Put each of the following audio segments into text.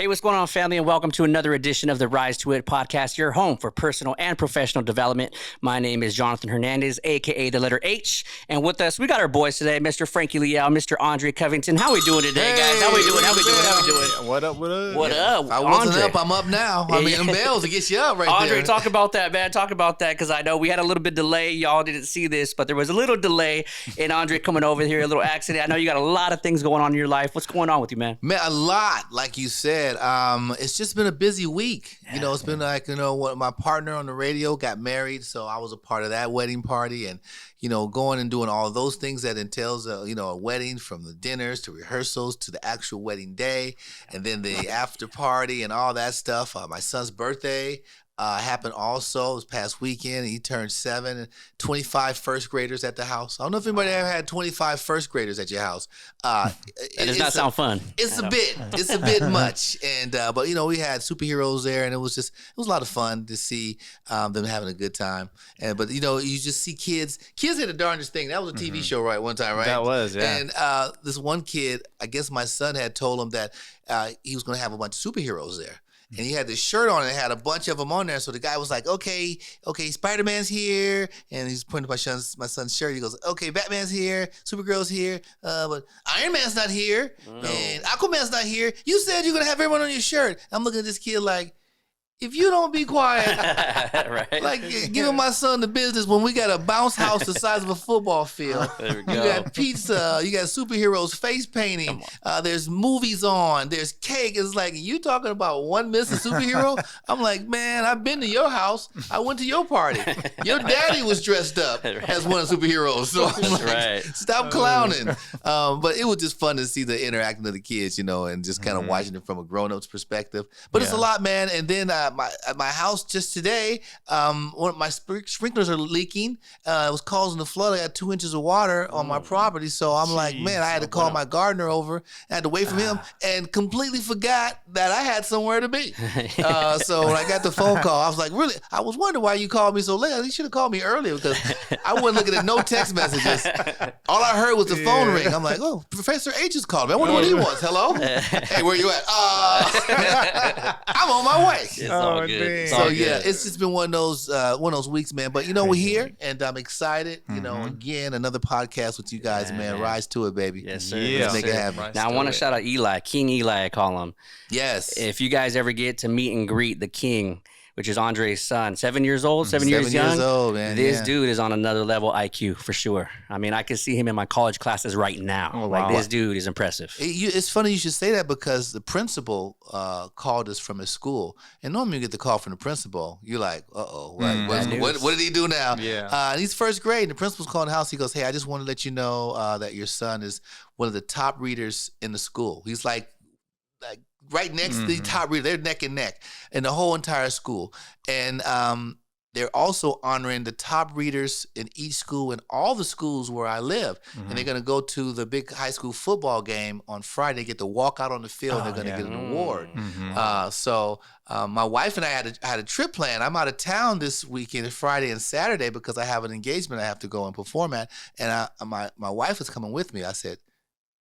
Hey, what's going on, family, and welcome to another edition of the Rise to It podcast, your home for personal and professional development. My name is Jonathan Hernandez, a.k.a. the letter H, and with us, we got our boys today, Mr. Frankie Leal, Mr. Andre Covington. How we doing today, guys? How we doing? What up? What up? If I wasn't Andre. up, I'm up now. I mean, them bells to get you up right Andre, there. talk about that, man. Talk about that, because I know we had a little bit delay. Y'all didn't see this, but there was a little delay in Andre coming over here, a little accident. I know you got a lot of things going on in your life. What's going on with you, man? Man, a lot, like you said. It's just been a busy week. It's been like, my partner on the radio got married, so I was a part of that wedding party, and going and doing all of those things that entails, a wedding, from the dinners to rehearsals to the actual wedding day, and then the after party and all that stuff. My son's birthday happened also this past weekend. He turned 7, and 25 first graders at the house. I don't know if anybody ever had 25 first graders at your house. That does not sound fun. It's a bit much. And, but we had superheroes there, and it was a lot of fun to see them having a good time. But you just see kids are the darndest thing. That was a TV show, right? One time, right? That was, yeah. And this one kid, I guess my son had told him that he was going to have a bunch of superheroes there. And he had this shirt on and had a bunch of them on there. So the guy was like, okay, Spider-Man's here. And he's pointing to my son's shirt. He goes, okay, Batman's here, Supergirl's here, but Iron Man's not here, and Aquaman's not here. You said you're going to have everyone on your shirt. I'm looking at this kid like, if you don't be quiet, right? Like giving my son the business when we got a bounce house the size of a football field. You got pizza, you got superheroes face painting, there's movies on, there's cake. It's like, you talking about one missing superhero? I'm like, man, I've been to your house. I went to your party. Your daddy was dressed up as one of the superheroes. So I'm like, stop clowning. But it was just fun to see the interacting of the kids, and just kind of watching it from a grown-up's perspective. But it's a lot, man. And then at my house just today, one of my sprinklers are leaking. It was causing the flood. I got 2 inches of water on my property. So I'm like, man, I had to call my gardener over. I had to wait for him and completely forgot that I had somewhere to be. So when I got the phone call, I was like, really? I was wondering why you called me so late. You should have called me earlier, because I wasn't looking at no text messages. All I heard was the phone ring. I'm like, oh, Professor H is calling me. I wonder what he wants. Hello? Hey, where you at? I'm on my way. It's all good. So it's just been one of those weeks, man. But we're here, and I'm excited. Again, another podcast with you guys, man. Rise to it, baby. Yes, sir. Let's make it happen. Now I want to shout out Eli, King Eli, I call him. Yes. If you guys ever get to meet and greet the King, which is Andre's son, 7 years old, 7 years young. 7 years old, man. This dude is on another level IQ for sure. I mean, I can see him in my college classes right now. Oh, wow. Like, this dude is impressive. It's funny you should say that, because the principal called us from his school. And normally you get the call from the principal. You're like, uh-oh, what did he do now? Yeah. He's first grade, and the principal's calling the house. He goes, hey, I just want to let you know that your son is one of the top readers in the school. He's like right next to the top reader. They're neck and neck in the whole entire school. And they're also honoring the top readers in each school in all the schools where I live. And they're going to go to the big high school football game on Friday, get to walk out on the field. They're going to get an award. So my wife and I had a trip planned. I'm out of town this weekend, Friday and Saturday, because I have an engagement I have to go and perform at. And my wife is coming with me. I said,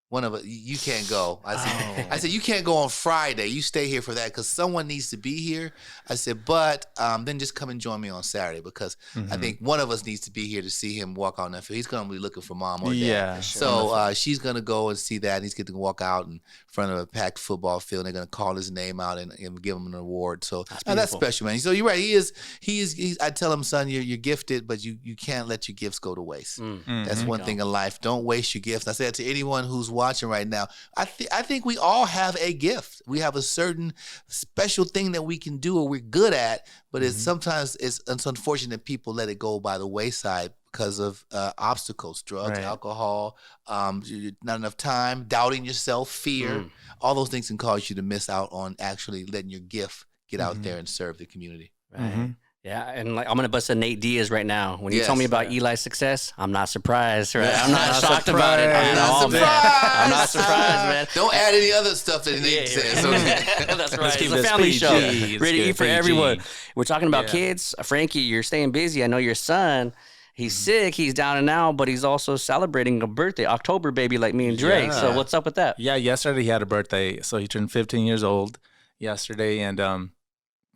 one of us, you can't go. I said, you can't go on Friday. You stay here for that, because someone needs to be here. I said, but then just come and join me on Saturday, because I think one of us needs to be here to see him walk on that field. He's going to be looking for mom or dad. Yeah. So she's going to go and see that, and he's going to walk out in front of a packed football field. They're going to call his name out and give him an award. So that's special, man. So you're right. He is. I tell him, son, you're gifted, but you can't let your gifts go to waste. That's one thing in life. Don't waste your gifts. I say that to anyone who's watching right now. I think we all have a gift. We have a certain special thing that we can do or we're good at, but it's unfortunate people let it go by the wayside because of obstacles, drugs, alcohol, not enough time, doubting yourself, fear. All those things can cause you to miss out on actually letting your gift get out there and serve the community. Right. Yeah, and like, I'm gonna bust a Nate Diaz right now. When you told me about Eli's success, I'm not surprised, right? I'm not shocked about it at all, man. I'm not surprised, man. Don't add any other stuff that Nate says. That's right. It's a family show. Ready to eat for everyone. We're talking about kids. Frankie, you're staying busy. I know your son, he's sick, he's down and out, but he's also celebrating a birthday, October baby, like me and Dre. So what's up with that? Yeah, yesterday he had a birthday. So he turned 15 years old. yesterday, and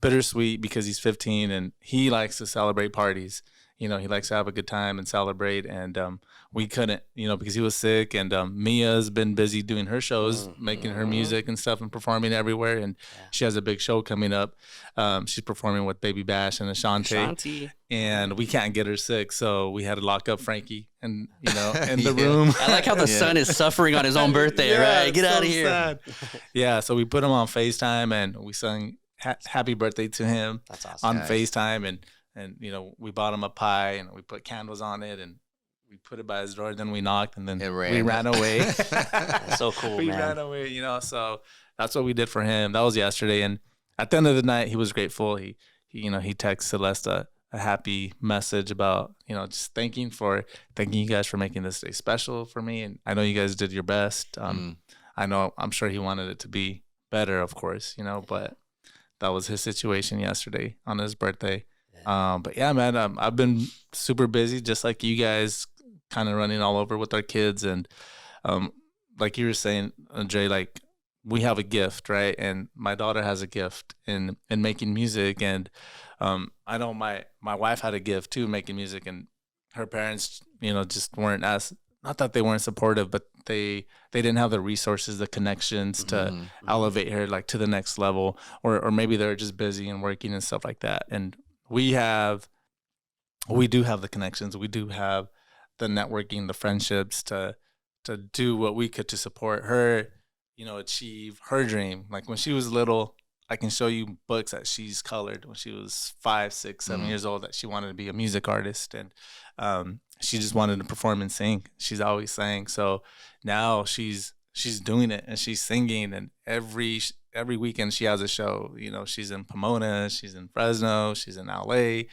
bittersweet because he's 15 and he likes to celebrate parties. He likes to have a good time and celebrate. And we couldn't, because he was sick. And Mia's been busy doing her shows, making her music and stuff and performing everywhere. And she has a big show coming up. She's performing with Baby Bash and Ashanti. And we can't get her sick. So we had to lock up Frankie and, in the room. I like how the son is suffering on his own birthday, right? Get out of here. Sad. Yeah. So we put him on FaceTime and we sung happy birthday to him. That's awesome. On FaceTime. And we bought him a pie and we put candles on it and we put it by his door. Then we knocked and then we ran away. That's so cool, we man. ran away, so that's what we did for him. That was yesterday. And at the end of the night, he was grateful. He texted Celeste a happy message about, just thanking you guys for making this day special for me. And I know you guys did your best. I'm sure he wanted it to be better, of course, but that was his situation yesterday on his birthday. But yeah, man, I've been super busy, just like you guys, kind of running all over with our kids. And like you were saying, Andre, like we have a gift, right? And my daughter has a gift in making music. And I know my wife had a gift too, making music. And her parents, just weren't not that they weren't supportive, but they didn't have the resources, the connections to elevate her like to the next level, or maybe they're just busy and working and stuff like that. And we do have the connections. We do have the networking, the friendships to do what we could to support her, achieve her dream. Like when she was little, I can show you books that she's colored when she was 5, 6, 7 years old that she wanted to be a music artist. And she just wanted to perform and sing. She's always sang. So now she's doing it and she's singing, and every weekend she has a show. She's in Pomona, she's in Fresno, she's in LA.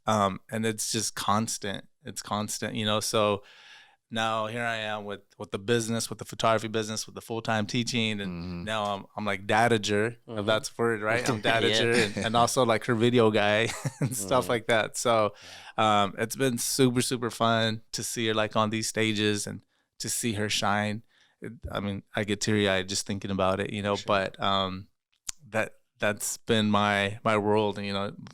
And it's just constant. It's constant, So now here I am with the business, with the photography business, with the full-time teaching. And now I'm like dadager, if that's a word, right? I'm dadager and also like her video guy and stuff like that. So it's been super, super fun to see her like on these stages and to see her shine. I get teary-eyed just thinking about it, sure. But that's been my world,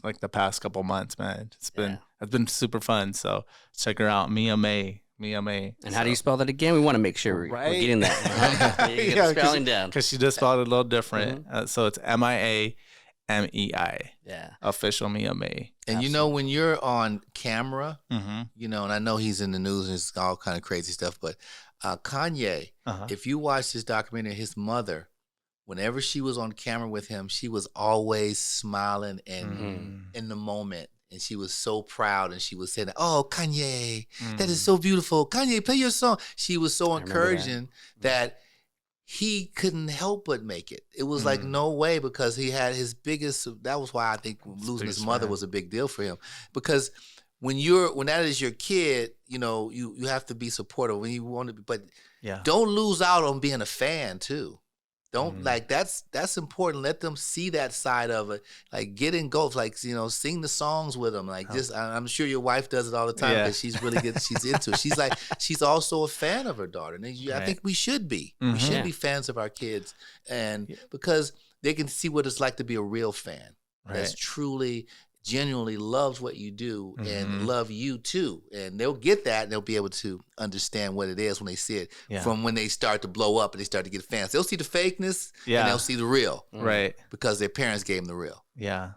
like the past couple months, man. It's been super fun. So check her out, Mia May. And how do you spell that again? We want to make sure we're getting that. You get the spelling down. Because she just spelled it a little different. So it's MIAMEI. Yeah. Official Mia May. And Absolutely. when you're on camera, and I know he's in the news and it's all kind of crazy stuff, but Kanye, if you watch this documentary, his mother, whenever she was on camera with him, she was always smiling and in the moment. And she was so proud, and she was saying, "Oh, Kanye, that is so beautiful. Kanye, play your song." She was so encouraging that he couldn't help but make it. It was like no way, because he had his biggest. That was why I think losing his mother was a big deal for him, because when that is your kid, you have to be supportive when you want to be, but don't lose out on being a fan too. Don't like that's important. Let them see that side of it. Like get engulfed. Like sing the songs with them. Like I'm sure your wife does it all the time because she's really good. She's into it. She's also a fan of her daughter, and I think we should be. We should be fans of our kids, and because they can see what it's like to be a real fan that's truly, genuinely loves what you do and love you too, and they'll get that, and they'll be able to understand what it is when they see it from when they start to blow up and they start to get fans. They'll see the fakeness and they'll see the real, right? Because their parents gave them the real. Yeah.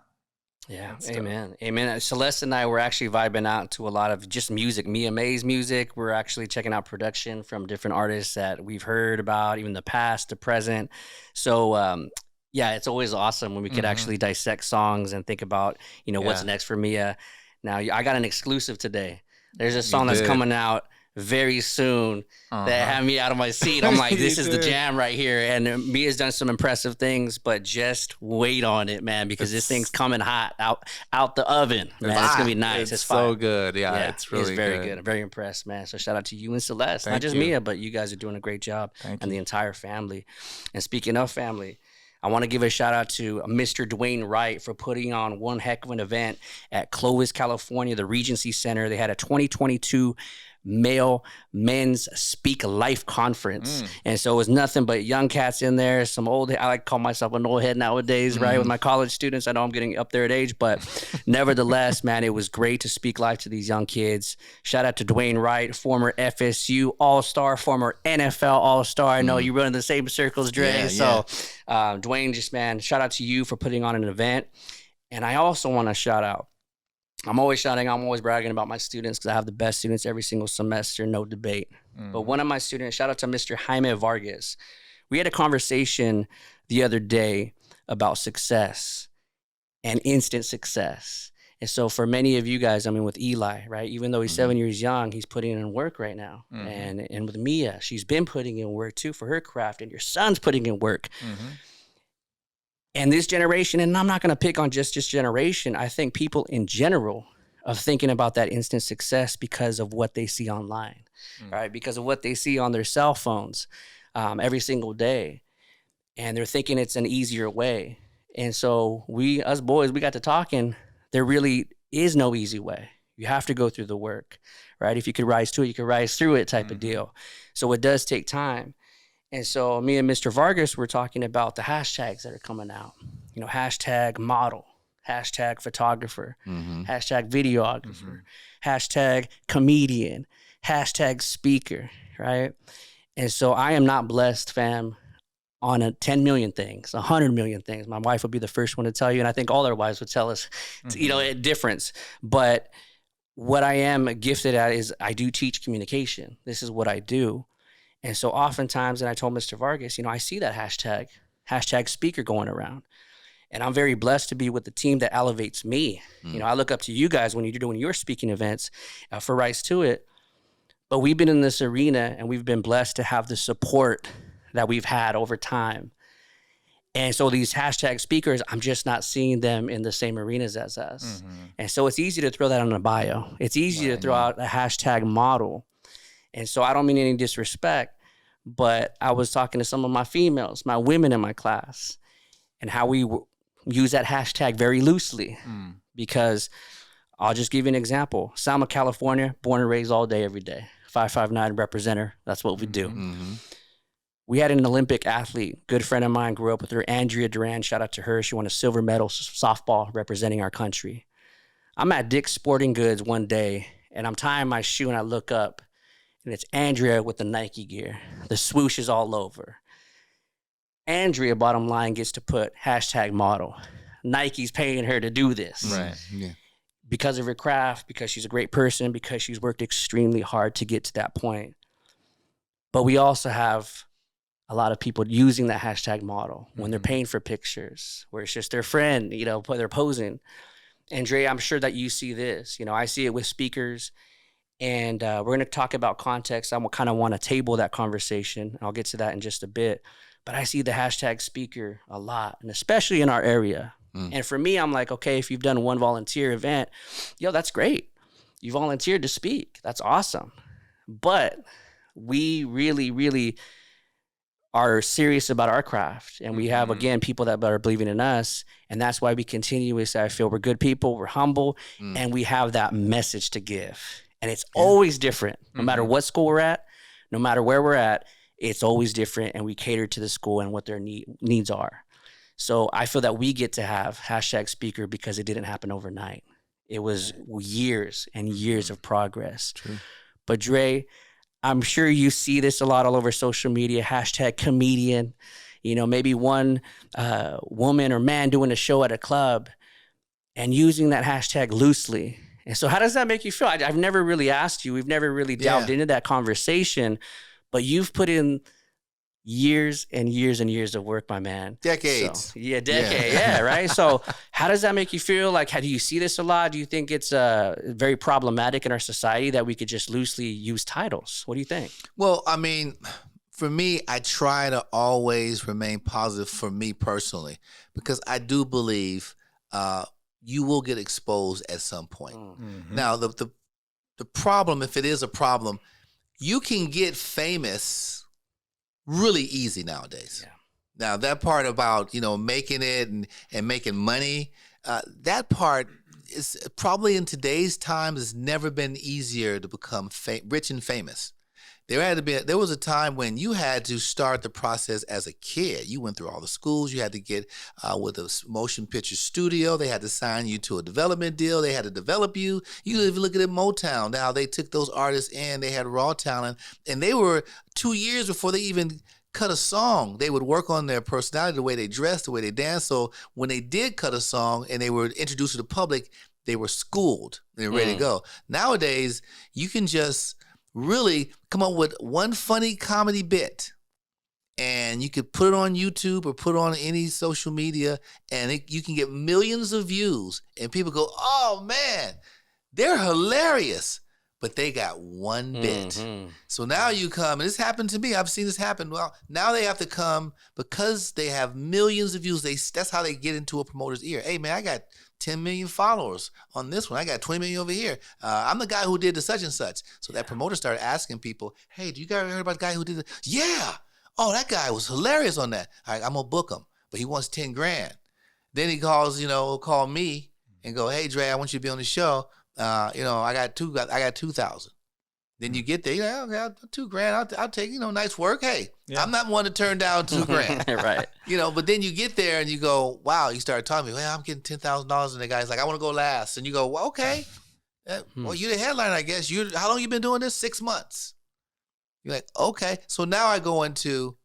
Amen. Celeste and I were actually vibing out to a lot of just music, Mia May's music. We're actually checking out production from different artists that we've heard about, even the past, the present. So it's always awesome when we could actually dissect songs and think about, what's next for Mia. Now, I got an exclusive today. There's a song that's coming out very soon that had me out of my seat. I'm like, this is the jam right here. And Mia's done some impressive things, but just wait on it, man, because this thing's coming hot out the oven. Man, it's going to be nice. It's so good. Yeah, it's really very good. I'm very impressed, man. So shout out to you and Celeste. Not just Mia, but you guys are doing a great job, and the entire family. And speaking of family, I want to give a shout out to Mr. Dwayne Wright for putting on one heck of an event at Clovis, California, the Regency Center. They had a 2022 male men's Speak Life conference. And so it was nothing but young cats in there, some old, I like to call myself an old head nowadays, right? With my college students, I know I'm getting up there at age, but nevertheless, man, it was great to speak life to these young kids. Shout out to Dwayne Wright, former FSU All-Star, former NFL All-Star. I know you run in the same circles, Dre. Yeah, so Dwayne, just, man, shout out to you for putting on an event. And I also want to shout out, I'm always bragging about my students because I have the best students every single semester, no debate. But one of my students, shout out to Mr. Jaime Vargas. We had a conversation the other day about success and instant success. And so for many of you guys, I mean, with Eli, right, even though he's 7 years young, he's putting in work right now. And with Mia, she's been putting in work too for her craft, and your son's putting in work. And this generation, and I'm not going to pick on just this generation, I think people in general are thinking about that instant success because of what they see online, right? Because of what they see on their cell phones every single day. And they're thinking it's an easier way. And so us boys, we got to talking. There really is no easy way. You have to go through the work, right? If you could rise to it, you could rise through it type of deal. So it does take time. And so me and Mr. Vargas were talking about the hashtags that are coming out. You know, hashtag model, hashtag photographer, hashtag videographer, hashtag comedian, hashtag speaker, right? And so I am not blessed, fam, on 10 million things, 100 million things. My wife would be the first one to tell you, and I think all our wives would tell us, you know, a difference. But what I am gifted at is I do teach communication. This is what I do. And so oftentimes, and I told Mr. Vargas, you know, I see that hashtag speaker going around. And I'm very blessed to be with the team that elevates me. You know, I look up to you guys when you're doing your speaking events for Rise to It. But we've been in this arena and we've been blessed to have the support that we've had over time. And so these hashtag speakers, I'm just not seeing them in the same arenas as us. And so it's easy to throw that on a bio. It's easy to throw out a hashtag model. And so I don't mean any disrespect, but I was talking to some of my females, my women in my class, and how we use that hashtag very loosely. Because I'll just give you an example. Selma, California, born and raised all day, every day. 559 representer. That's what we do. We had an Olympic athlete, good friend of mine, grew up with her, Andrea Duran. Shout out to her. She won a silver medal softball representing our country. I'm at Dick's Sporting Goods one day, and I'm tying my shoe, and I look up, and it's Andrea with the Nike gear. The swoosh is all over. Andrea, bottom line, gets to put hashtag model. Nike's paying her to do this. Right. Yeah. Because of her craft, because she's a great person, because she's worked extremely hard to get to that point. But we also have a lot of people using that hashtag model when they're paying for pictures, where it's just their friend, you know, they're posing. And Dre, I'm sure that you see this. You know, I see it with speakers. And we're going to talk about context. I kind of want to table that conversation. I'll get to that in just a bit. But I see the hashtag speaker a lot, and especially in our area. And for me, I'm like, okay, if you've done one volunteer event, yo, that's great. You volunteered to speak. That's awesome. But we really, really are serious about our craft. And we have, again, people that are believing in us. And that's why we continuously, I feel we're good people, we're humble, and we have that message to give. And it's always different. No matter what school we're at, no matter where we're at, it's always different. And we cater to the school and what their needs are. So I feel that we get to have hashtag speaker because it didn't happen overnight. It was years and years of progress. True. But Dre, I'm sure you see this a lot all over social media, hashtag comedian, you know, maybe one woman or man doing a show at a club and using that hashtag loosely. And so how does that make you feel? I've never really asked you. We've never really delved into that conversation, but you've put in years and years and years of work, my man. Decades. So, yeah, right? So how does that make you feel? Like, how do you see this a lot? Do you think it's very problematic in our society that we could just loosely use titles? What do you think? Well, I mean, for me, I try to always remain positive for me personally, because I do believe you will get exposed at some point. Now, the problem, if it is a problem, you can get famous really easy nowadays. Now, that part about, you know, making it and making money, that part it's probably in today's times, it's never been easier to become rich and famous. There was a time when you had to start the process as a kid. You went through all the schools. You had to get with a motion picture studio. They had to sign you to a development deal. They had to develop you. You even look at it, Motown. Now they took those artists in. They had raw talent, and they were 2 years before they even cut a song. They would work on their personality, the way they dressed, the way they danced. So when they did cut a song and they were introduced to the public, they were schooled. They were ready to go. Nowadays, you can just really come up with one funny comedy bit, and you could put it on YouTube or put it on any social media, and you can get millions of views, and people go, oh man, they're hilarious, but they got one bit. So now you come, and this happened to me. I've seen this happen. Well, now they have to come because they have millions of views. That's how they get into a promoter's ear. Hey man, I got 10 million followers on this one. I got 20 million over here. I'm the guy who did the such and such. So that promoter started asking people, hey, do you guys heard about the guy who did it? Yeah. Oh, that guy was hilarious on that. All right, I'm going to book him, but he wants 10 grand. Then he call me and go, hey, Dre, I want you to be on the show. I got 2,000. Then you get there, okay, 2 grand. I'll take, nice work. Hey, I'm not one to turn down 2 grand. Right. But then you get there and you go, wow, you start talking to me, well, I'm getting $10,000. And the guy's like, I want to go last. And you go, well, okay. Well, you're the headliner, I guess. How long you been doing this? 6 months. You're like, okay. So now I go into,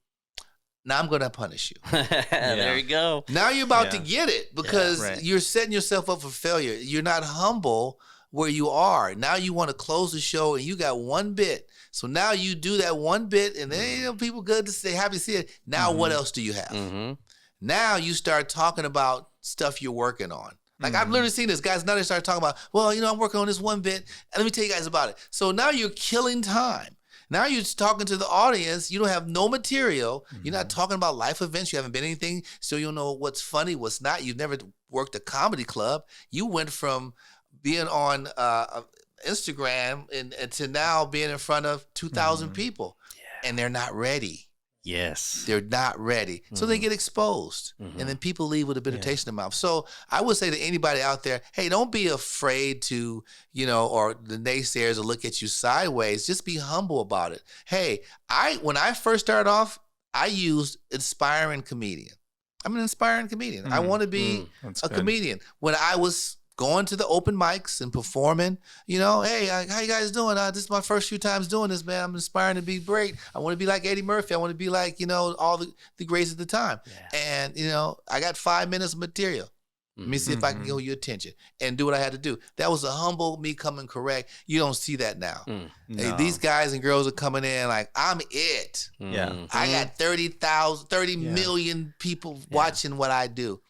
now I'm going to punish you. There you go. Now you're about to get it because you're setting yourself up for failure. You're not humble where you are. Now you want to close the show and you got one bit. So now you do that one bit and then people good to say, happy to see it. Now what else do you have? Now you start talking about stuff you're working on. Like I've literally seen this. Guys, now they start talking about, well, I'm working on this one bit. And let me tell you guys about it. So now you're killing time. Now you're talking to the audience. You don't have no material. You're not talking about life events. You haven't been anything. So you don't know what's funny, what's not. You've never worked a comedy club. You went from being on Instagram and to now being in front of 2,000 people, and they're not ready. Yes. They're not ready. So they get exposed, and then people leave with a bitter taste in their mouth. So I would say to anybody out there, hey, don't be afraid to, or the naysayers will look at you sideways. Just be humble about it. Hey, when I first started off, I used inspiring comedian. I'm an inspiring comedian. I want to be a comedian. When I was going to the open mics and performing, hey, how you guys doing? This is my first few times doing this, man. I'm inspiring to be great. I want to be like Eddie Murphy. I want to be like, all the greats at the time. Yeah. And, I got 5 minutes of material. Let me see if I can get your attention and do what I had to do. That was a humble me coming correct. You don't see that now. No. Hey, these guys and girls are coming in like, I'm it. Yeah. I got 30 million people watching what I do.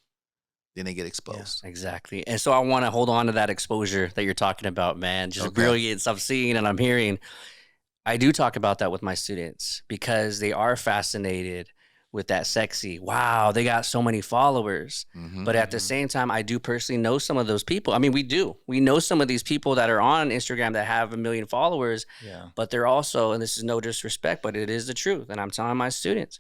Then they get exposed. Yeah, exactly. And so I want to hold on to that exposure that you're talking about, man. Just brilliance I'm seeing and I'm hearing. I do talk about that with my students because they are fascinated with that sexy. Wow, they got so many followers. But at the same time, I do personally know some of those people. I mean, we do. We know some of these people that are on Instagram that have 1 million followers, but they're also, and this is no disrespect, but it is the truth. And I'm telling my students,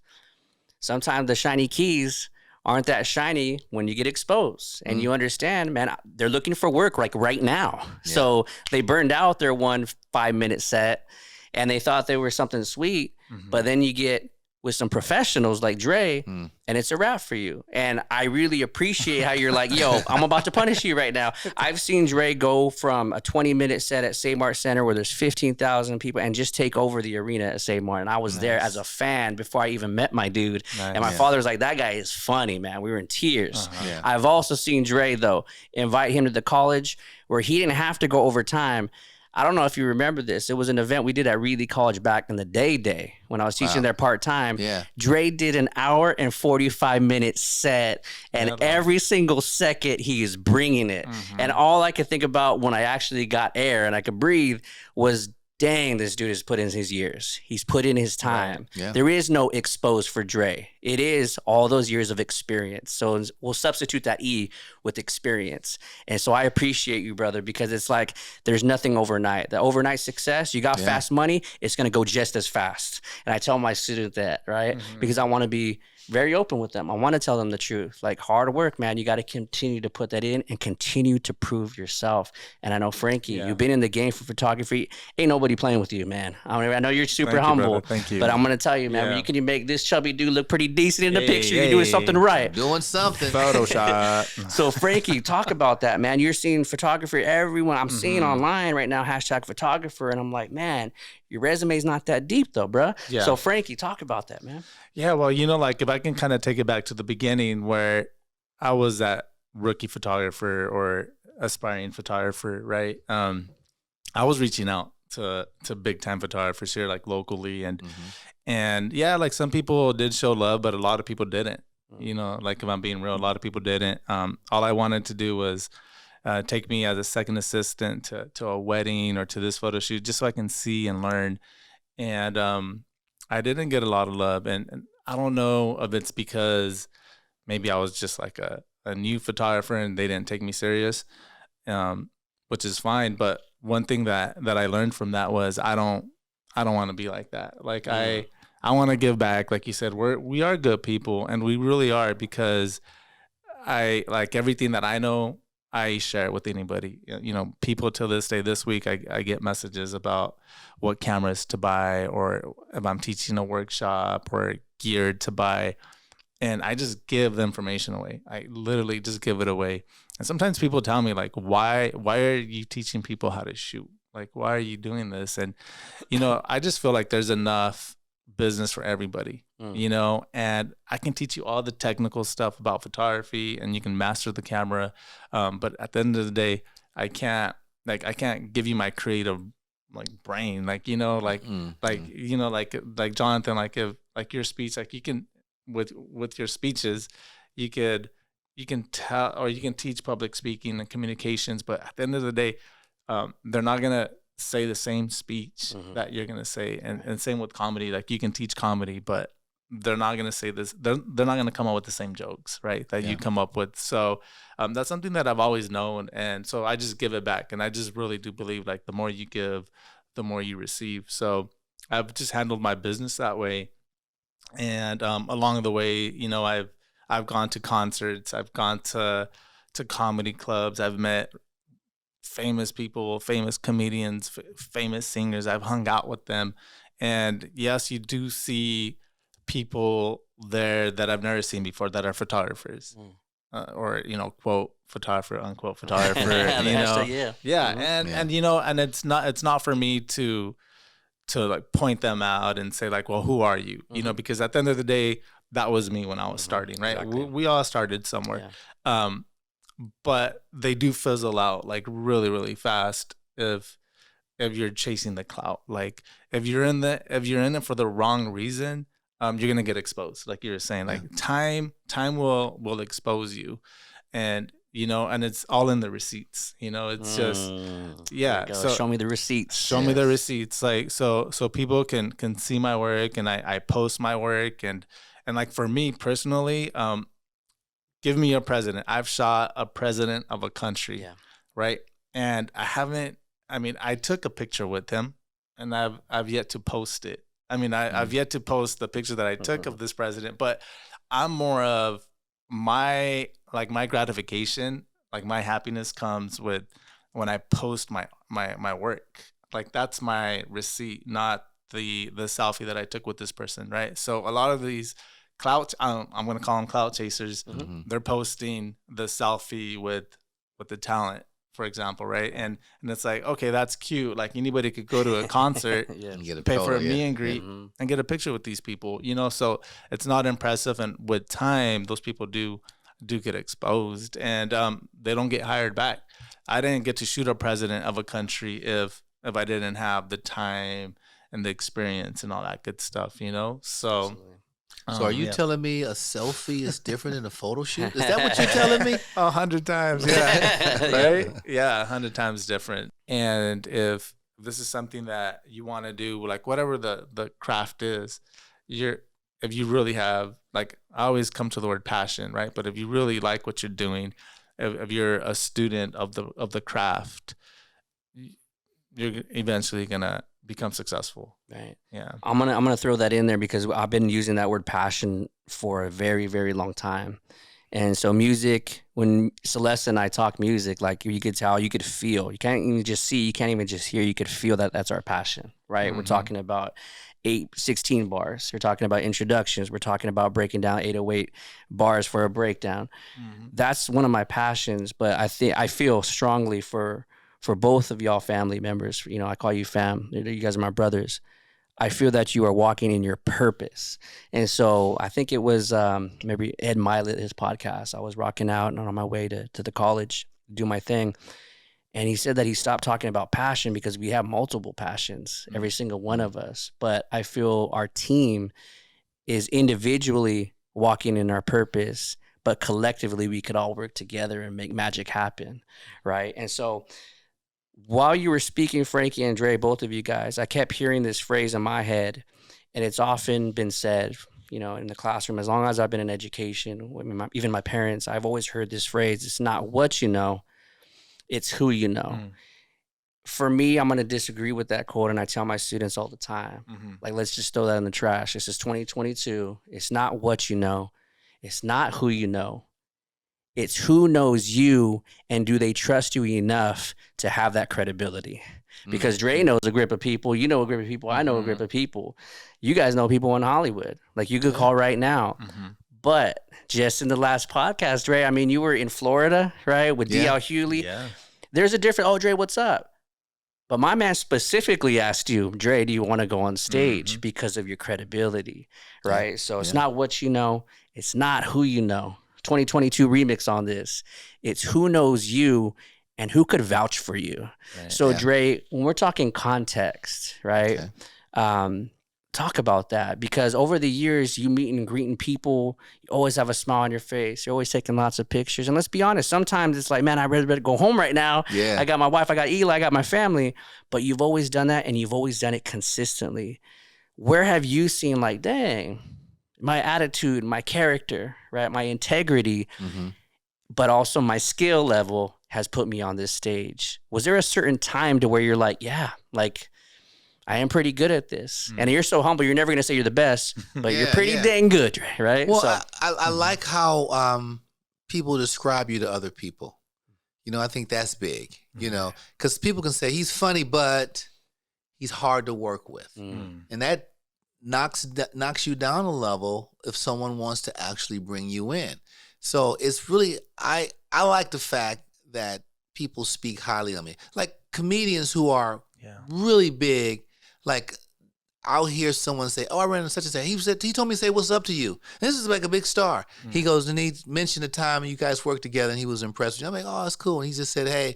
sometimes the shiny keys aren't that shiny when you get exposed and you understand, man, they're looking for work like right now. So they burned out their 1 5-minute set and they thought they were something sweet, but then you get with some professionals like Dre and it's a wrap for you. And I really appreciate how you're like, yo, I'm about to punish you right now. I've seen Dre go from a 20-minute set at Save Mart Center where there's 15,000 people and just take over the arena at Save Mart. And I was there as a fan before I even met my dude. And my father was like, that guy is funny, man. We were in tears. I've also seen Dre, though, invite him to the college where he didn't have to go overtime. I don't know if you remember this. It was an event we did at Reedy College back in the day when I was teaching there part-time. Dre did an hour and 45-minute set, and every single second he is bringing it. And all I could think about when I actually got air and I could breathe was, dang, this dude has put in his years. He's put in his time. There is no exposed for Dre. It is all those years of experience. So we'll substitute that E with experience. And so I appreciate you, brother, because it's like there's nothing overnight. The overnight success, you got fast money, it's going to go just as fast. And I tell my student that, right? Because I want to be very open with them. I want to tell them the truth. Like, hard work, man. You got to continue to put that in and continue to prove yourself. And I know, Frankie, you've been in the game for photography. Ain't nobody playing with you, man. I know you're super humble. Thank you. But I'm going to tell you, man, when you can make this chubby dude look pretty decent in the picture, you're doing something right. Doing something. Photoshop. So, Frankie, talk about that, man. You're seeing photography everyone. I'm seeing online right now, #photographer. And I'm like, man, your resume's not that deep, though, bro. Yeah. So, Frankie, talk about that, man. Yeah, well, you know, like if I can kind of take it back to the beginning where I was that rookie photographer or aspiring photographer, right? I was reaching out to big time photographers here, like locally, and yeah, like some people did show love, but a lot of people didn't. You know, like if I'm being real, a lot of people didn't. All I wanted to do was take me as a second assistant to a wedding or to this photo shoot, just so I can see and learn. And I didn't get a lot of love, and I don't know if it's because maybe I was just like a new photographer and they didn't take me serious, which is fine. But one thing that I learned from that was I don't want to be like that. Like I want to give back. Like you said, we are good people, and we really are, because I like everything that I know, I share it with anybody. You know, people till this day, this week, I get messages about what cameras to buy, or if I'm teaching a workshop or gear to buy. And I just give the information away. I literally just give it away. And sometimes people tell me, like, why are you teaching people how to shoot? Like, why are you doing this? And, you know, I just feel like there's enough business for everybody, you know, and I can teach you all the technical stuff about photography and you can master the camera. But at the end of the day, I can't give you my creative like brain, like, you know, you know, like Jonathan, like if like your speech, like you can, with your speeches, you can tell, or you can teach public speaking and communications, but at the end of the day, they're not going to say the same speech that you're going to say. And same with comedy. Like you can teach comedy, but they're not going to say this. They're not going to come up with the same jokes, right? That you come up with. So that's something that I've always known. And so I just give it back. And I just really do believe like the more you give, the more you receive. So I've just handled my business that way. And along the way, you know, I've gone to concerts, I've gone to comedy clubs, I've met famous people, famous comedians, famous singers. I've hung out with them. And yes, you do see people there that I've never seen before that are photographers, or, you know, quote photographer, unquote photographer, you know, and, you know, and it's not for me to like point them out and say like, well, who are you? You know, because at the end of the day, that was me when I was starting, right? Exactly. We all started somewhere. Yeah. But they do fizzle out like really, really fast if you're chasing the clout. Like if you're in it for the wrong reason, you're gonna get exposed. Like you were saying, like time will expose you, and you know, and it's all in the receipts. You know, it's just So show me the receipts. Show me the receipts. Like so people can see my work, and I post my work, and like for me personally, give me a president. I've shot a president of a country, right? And I took a picture with him, and I've yet to post it. I mean, I've yet to post the picture that I took of this president, but I'm more of my gratification, like my happiness comes with when I post my work. Like that's my receipt, not the selfie that I took with this person, right? So a lot of these clout, I'm going to call them clout chasers. They're posting the selfie with the talent, for example, right? And it's like, okay, that's cute. Like anybody could go to a concert, pay for a meet and greet, and get a picture with these people, you know. So it's not impressive, and with time, those people do get exposed, and they don't get hired back. I didn't get to shoot a president of a country if I didn't have the time and the experience and all that good stuff, you know. So. Absolutely. So are you telling me a selfie is different than a photo shoot? Is that what you're telling me? 100 times, yeah. Right? Yeah, 100 times different. And if this is something that you want to do, like whatever the craft is, if you really have, like, I always come to the word passion, right? But if you really like what you're doing, if you're a student of the craft, you're eventually gonna become successful. Right. Yeah. I'm gonna throw that in there because I've been using that word passion for a very, very long time. And so music, when Celeste and I talk music, like you could tell, you could feel. You can't even just see, you can't even just hear. You could feel that that's our passion, right? We're talking about 8/16 bars. We're talking about introductions. We're talking about breaking down 808 bars for a breakdown. That's one of my passions. But I feel strongly for both of y'all family members. You know, I call you fam. You guys are my brothers. I feel that you are walking in your purpose. And so I think it was maybe Ed Milet, his podcast. I was rocking out and on my way to the college, do my thing. And he said that he stopped talking about passion because we have multiple passions, every single one of us. But I feel our team is individually walking in our purpose, but collectively we could all work together and make magic happen, right? And so while you were speaking, Frankie and Dre, both of you guys, I kept hearing this phrase in my head, and it's often been said, you know, in the classroom. As long as I've been in education, even my parents, I've always heard this phrase: "It's not what you know, it's who you know." For me, I'm going to disagree with that quote, and I tell my students all the time, like, let's just throw that in the trash. This is 2022. It's not what you know, it's not who you know. It's who knows you, and do they trust you enough to have that credibility? Because Dre knows a group of people, you know a group of people, I know a group of people. You guys know people in Hollywood. Like, you could call right now. But just in the last podcast, Dre, I mean, you were in Florida, right, with D.L. Hughley. Yeah. There's a different, Dre, what's up? But my man specifically asked you, Dre, do you want to go on stage because of your credibility, right? So it's not what you know. It's not who you know. 2022 remix on this. It's who knows you and who could vouch for you. Right. So Dre, when we're talking context, right? Talk about that, because over the years you meet and greeting people, you always have a smile on your face. You're always taking lots of pictures. And let's be honest, sometimes it's like, man, I really better go home right now. Yeah. I got my wife, I got Eli, I got my family. But you've always done that, and you've always done it consistently. Where have you seen, like, dang, my attitude, my character, right, my integrity, but also my skill level has put me on this stage? Was there a certain time to where you're like, yeah, like, I am pretty good at this? And you're so humble, you're never going to say you're the best, but you're pretty dang good, right? Well, so, I like how people describe you to other people. You know, I think that's big, you know, because people can say he's funny, but he's hard to work with. And that knocks you down a level if someone wants to actually bring you in. So it's really, I like the fact that people speak highly of me. Like comedians who are really big, like I'll hear someone say, "Oh, I ran into such and such. He told me to say what's up to you." And this is like a big star. He goes, and he mentioned the time you guys worked together, and he was impressed with you. I'm like, "Oh, that's cool." And he just said, "Hey,"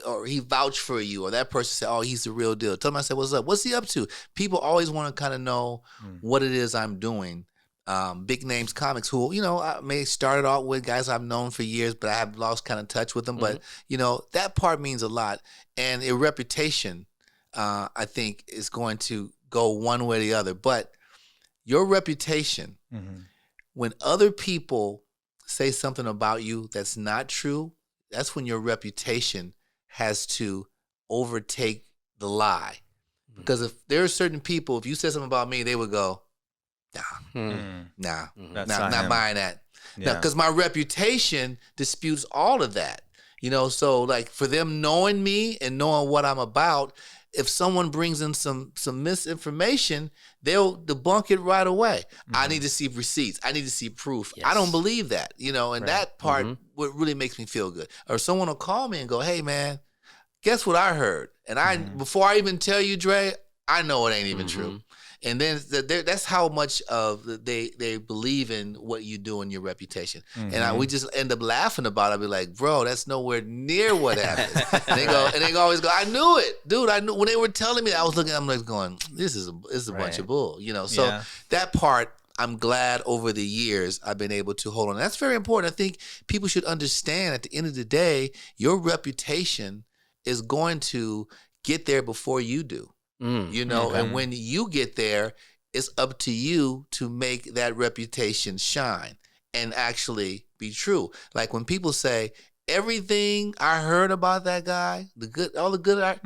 or he vouched for you, or that person said, "Oh, he's the real deal." Tell him I said, "What's up? What's he up to?" People always want to kind of know what it is I'm doing. Big names comics who, you know, I may started out with guys I've known for years, but I have lost kind of touch with them. But, you know, that part means a lot. And a reputation, I think, is going to go one way or the other. But your reputation, when other people say something about you that's not true, that's when your reputation has to overtake the lie. Because if there are certain people, if you said something about me, they would go, not buying that. Yeah. Because my reputation disputes all of that. You know, so like for them knowing me and knowing what I'm about, if someone brings in some misinformation, they'll debunk it right away. I need to see receipts. I need to see proof. I don't believe that, you know, and that part what really makes me feel good. Or someone will call me and go, "Hey man, guess what I heard?" And before I even tell you, Dre, I know it ain't even true. And then that's how much of they believe in what you do and your reputation. And we just end up laughing about it. I'll be like, "Bro, that's nowhere near what happened." and they always go, "I knew it, dude. I knew." When they were telling me that, I was looking, I'm like going, this is a bunch of bull, you know. So that part, I'm glad over the years I've been able to hold on. That's very important. I think people should understand at the end of the day, your reputation is going to get there before you do. You know, and when you get there, it's up to you to make that reputation shine and actually be true. Like when people say, everything I heard about that guy, all the good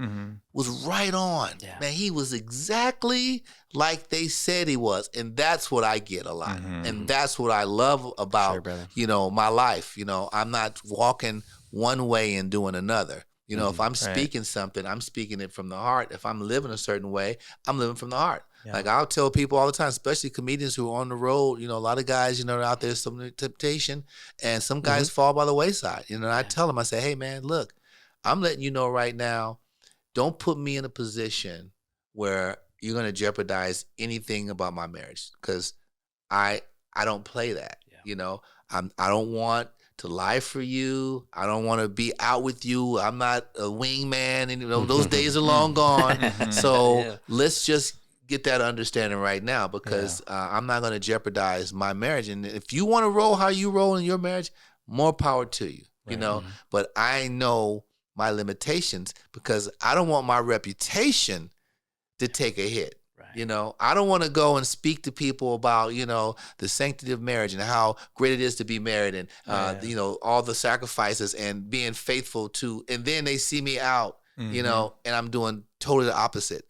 was right on. Yeah. Man, he was exactly like they said he was. And that's what I get a lot. And that's what I love about, my life. I'm not walking one way and doing another. If I'm speaking something, I'm speaking it from the heart. If I'm living a certain way, I'm living from the heart. Yeah. Like I'll tell people all the time, especially comedians who are on the road, a lot of guys, are out there, some temptation, and some guys fall by the wayside. And I tell them, I say, hey man, look, I'm letting you know right now, don't put me in a position where you're going to jeopardize anything about my marriage, because I don't play that. Yeah. I don't want to lie for you. I don't want to be out with you. I'm not a wingman, and those days are long gone. So let's just get that understanding right now, because I'm not going to jeopardize my marriage. And if you want to roll how you roll in your marriage, more power to you, but I know my limitations, because I don't want my reputation to take a hit. I don't want to go and speak to people about, the sanctity of marriage and how great it is to be married, and, all the sacrifices and being faithful to, and then they see me out, and I'm doing totally the opposite.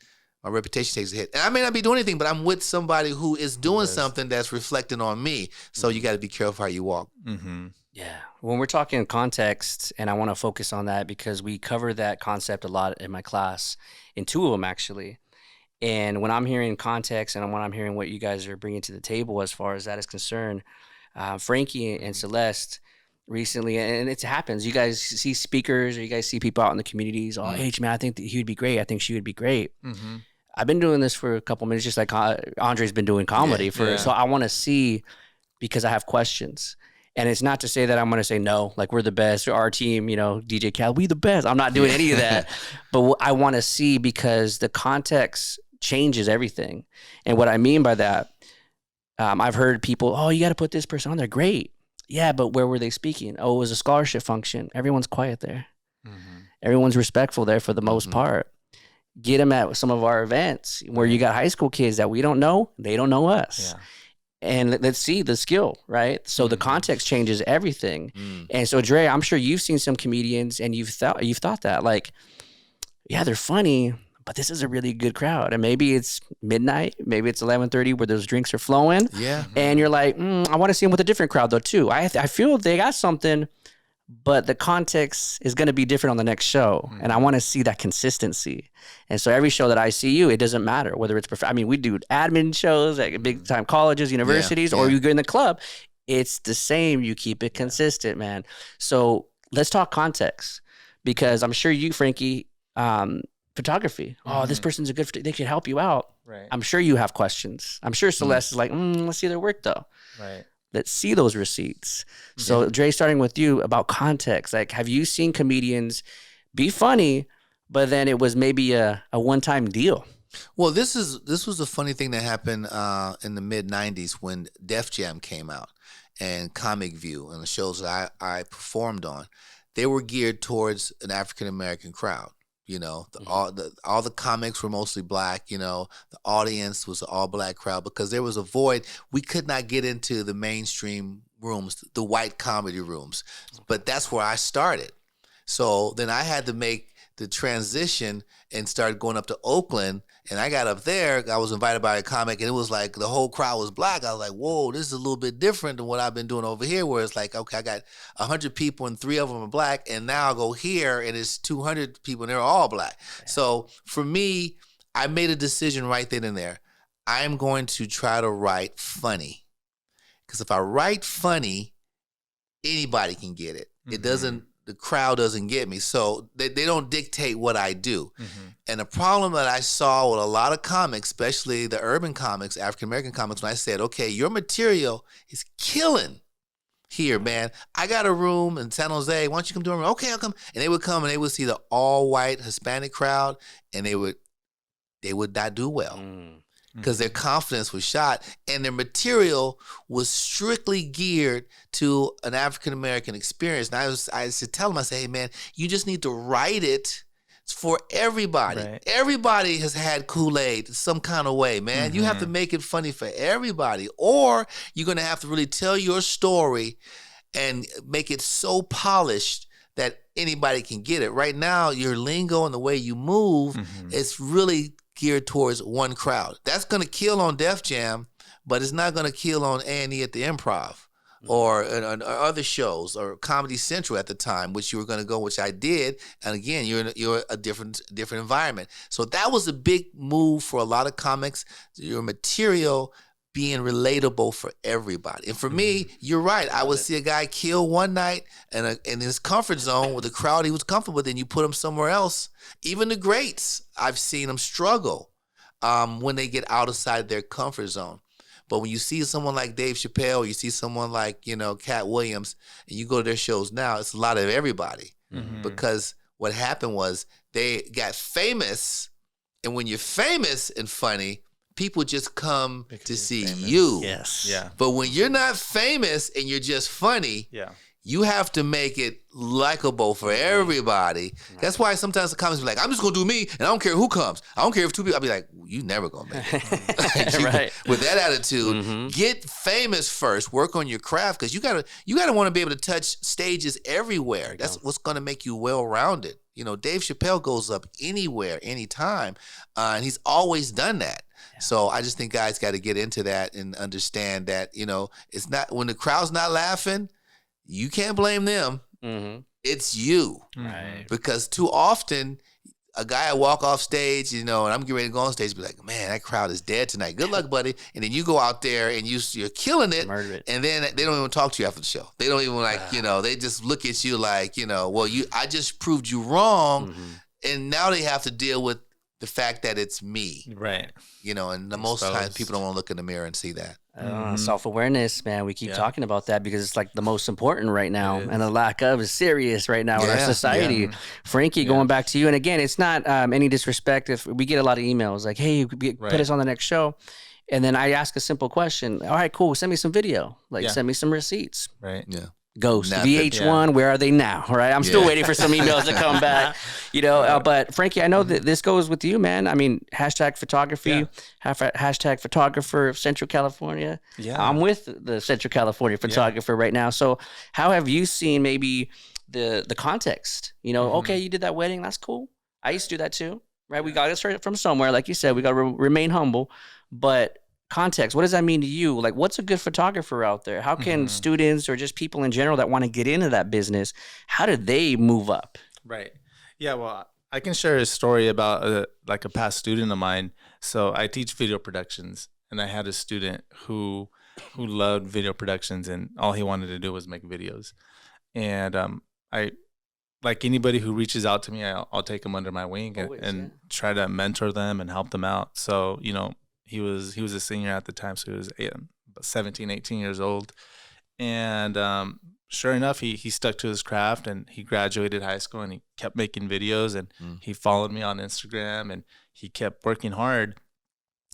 My reputation takes a hit. And I may not be doing anything, but I'm with somebody who is doing something that's reflecting on me. So you got to be careful how you walk. Yeah. When we're talking context, and I want to focus on that because we cover that concept a lot in my class, in 2 of them actually. And when I'm hearing context and when I'm hearing what you guys are bringing to the table as far as that is concerned, Frankie and Celeste recently, and it happens, you guys see speakers or you guys see people out in the communities, hey, man, I think that he would be great. I think she would be great. I've been doing this for a couple minutes, just like Andre's been doing comedy so I want to see, because I have questions. And it's not to say that I'm going to say no, like we're the best, or our team, DJ Cal, we the best. I'm not doing any of that. But I want to see, because the context changes everything. And what I mean by that, I've heard people, you got to put this person on there. Great. Yeah, but where were they speaking? Oh, it was a scholarship function. Everyone's quiet there. Everyone's respectful there for the most part. Get them at some of our events where you got high school kids that we don't know, they don't know us. And let's see the skill, right? So the context changes everything. And so, Dre, I'm sure you've seen some comedians and you've thought that, like, yeah, they're funny, but this is a really good crowd. And maybe it's midnight, maybe it's 11:30 where those drinks are flowing. And you're like, I want to see them with a different crowd though too. I feel they got something, but the context is going to be different on the next show. And I want to see that consistency. And so every show that I see you, it doesn't matter whether it's, we do admin shows at big time colleges, universities, or you go in the club. It's the same. You keep it consistent, man. So let's talk context, because I'm sure you, Frankie, photography. This person's a good, they could help you out. Right. I'm sure you have questions. I'm sure Celeste is like, let's see their work though. Right. Let's see those receipts. So Dre, starting with you about context, like, have you seen comedians be funny, but then it was maybe a one-time deal? Well, this was a funny thing that happened in the mid-90s when Def Jam came out, and Comic View and the shows that I performed on, they were geared towards an African-American crowd. All the comics were mostly black. The audience was an all-black crowd, because there was a void. We could not get into the mainstream rooms, the white comedy rooms. But that's where I started. So then I had to make the transition and started going up to Oakland. And I got up there, I was invited by a comic, and it was like the whole crowd was black. I was like, whoa, this is a little bit different than what I've been doing over here, where it's like, okay, I got 100 people and 3 of them are black, and now I'll go here and it's 200 people and they're all black. Yeah. So for me, I made a decision right then and there. I'm going to try to write funny, because if I write funny, anybody can get it. The crowd doesn't get me. So they don't dictate what I do. And the problem that I saw with a lot of comics, especially the urban comics, African-American comics, when I said, okay, your material is killing here, man. I got a room in San Jose. Why don't you come to a room? Okay, I'll come. And they would come and they would see the all-white Hispanic crowd, and they would not do well. Because their confidence was shot, and their material was strictly geared to an African-American experience. And I used to tell them, I say, hey, man, you just need to write it for everybody. Right. Everybody has had Kool-Aid some kind of way, man. You have to make it funny for everybody, or you're going to have to really tell your story and make it so polished that anybody can get it. Right now, your lingo and the way you move, it's really geared towards one crowd. That's going to kill on Def Jam, but it's not going to kill on A&E at the Improv or other shows or Comedy Central at the time, which you were going to go, which I did. And again, you're a different environment. So that was a big move for a lot of comics. Your material being relatable for everybody. And for me, you're right. I would see a guy kill one night in his comfort zone with a crowd he was comfortable with, and you put him somewhere else. Even the greats, I've seen them struggle when they get outside their comfort zone. But when you see someone like Dave Chappelle, or you see someone like, Cat Williams, and you go to their shows now, it's a lot of everybody. Because what happened was they got famous, and when you're famous and funny, people just come to see you. Yes. Yeah. But when you're not famous and you're just funny, you have to make it likable for everybody. Right. That's why sometimes the comics be like, I'm just going to do me, and I don't care who comes. I don't care if two people. I'll be like, you never going to make it. Right. With that attitude, get famous first. Work on your craft, because you gotta want to be able to touch stages everywhere. That's what's going to make you well-rounded. Dave Chappelle goes up anywhere, anytime, and he's always done that. So I just think guys got to get into that and understand that, it's not, when the crowd's not laughing, you can't blame them. It's you. Right. Because too often a guy will walk off stage, and I'm getting ready to go on stage, be like, man, that crowd is dead tonight. Good luck, buddy. And then you go out there and you're killing it. Murder it. And then they don't even talk to you after the show. They don't even they just look at you like, well, I just proved you wrong. And now they have to deal with the fact that it's me. Right. And the most times people don't want to look in the mirror and see that. Self-awareness, man. We keep talking about that because it's like the most important right now, and the lack of is serious right now in our society. Frankie, going back to you, and again, it's not any disrespect if we get a lot of emails like, hey, put us on the next show. And then I ask a simple question. All right, cool. Send me some video. Send me some receipts. Right. Yeah. Ghost, VH1, where are they now? All right, I'm still waiting for some emails to come back. But Frankie, I know that this goes with you, man. I mean, hashtag photography, hashtag photographer of Central California. Yeah, I'm with the Central California photographer right now. So, how have you seen maybe the context? Okay, you did that wedding, that's cool. I used to do that too, right? We got to start from somewhere, like you said. We got to remain humble, but context, what does that mean to you? Like, what's a good photographer out there? How can students or just people in general that want to get into that business, how do they move up? Right. Yeah, well, I can share a story about a past student of mine. So I teach video productions, and I had a student who loved video productions, and all he wanted to do was make videos. And I, like anybody who reaches out to me, I'll take them under my wing and try to mentor them and help them out. So, he was a senior at the time, so he was 17, 18 years old. And sure enough, he stuck to his craft, and he graduated high school, and he kept making videos, and he followed me on Instagram, and he kept working hard.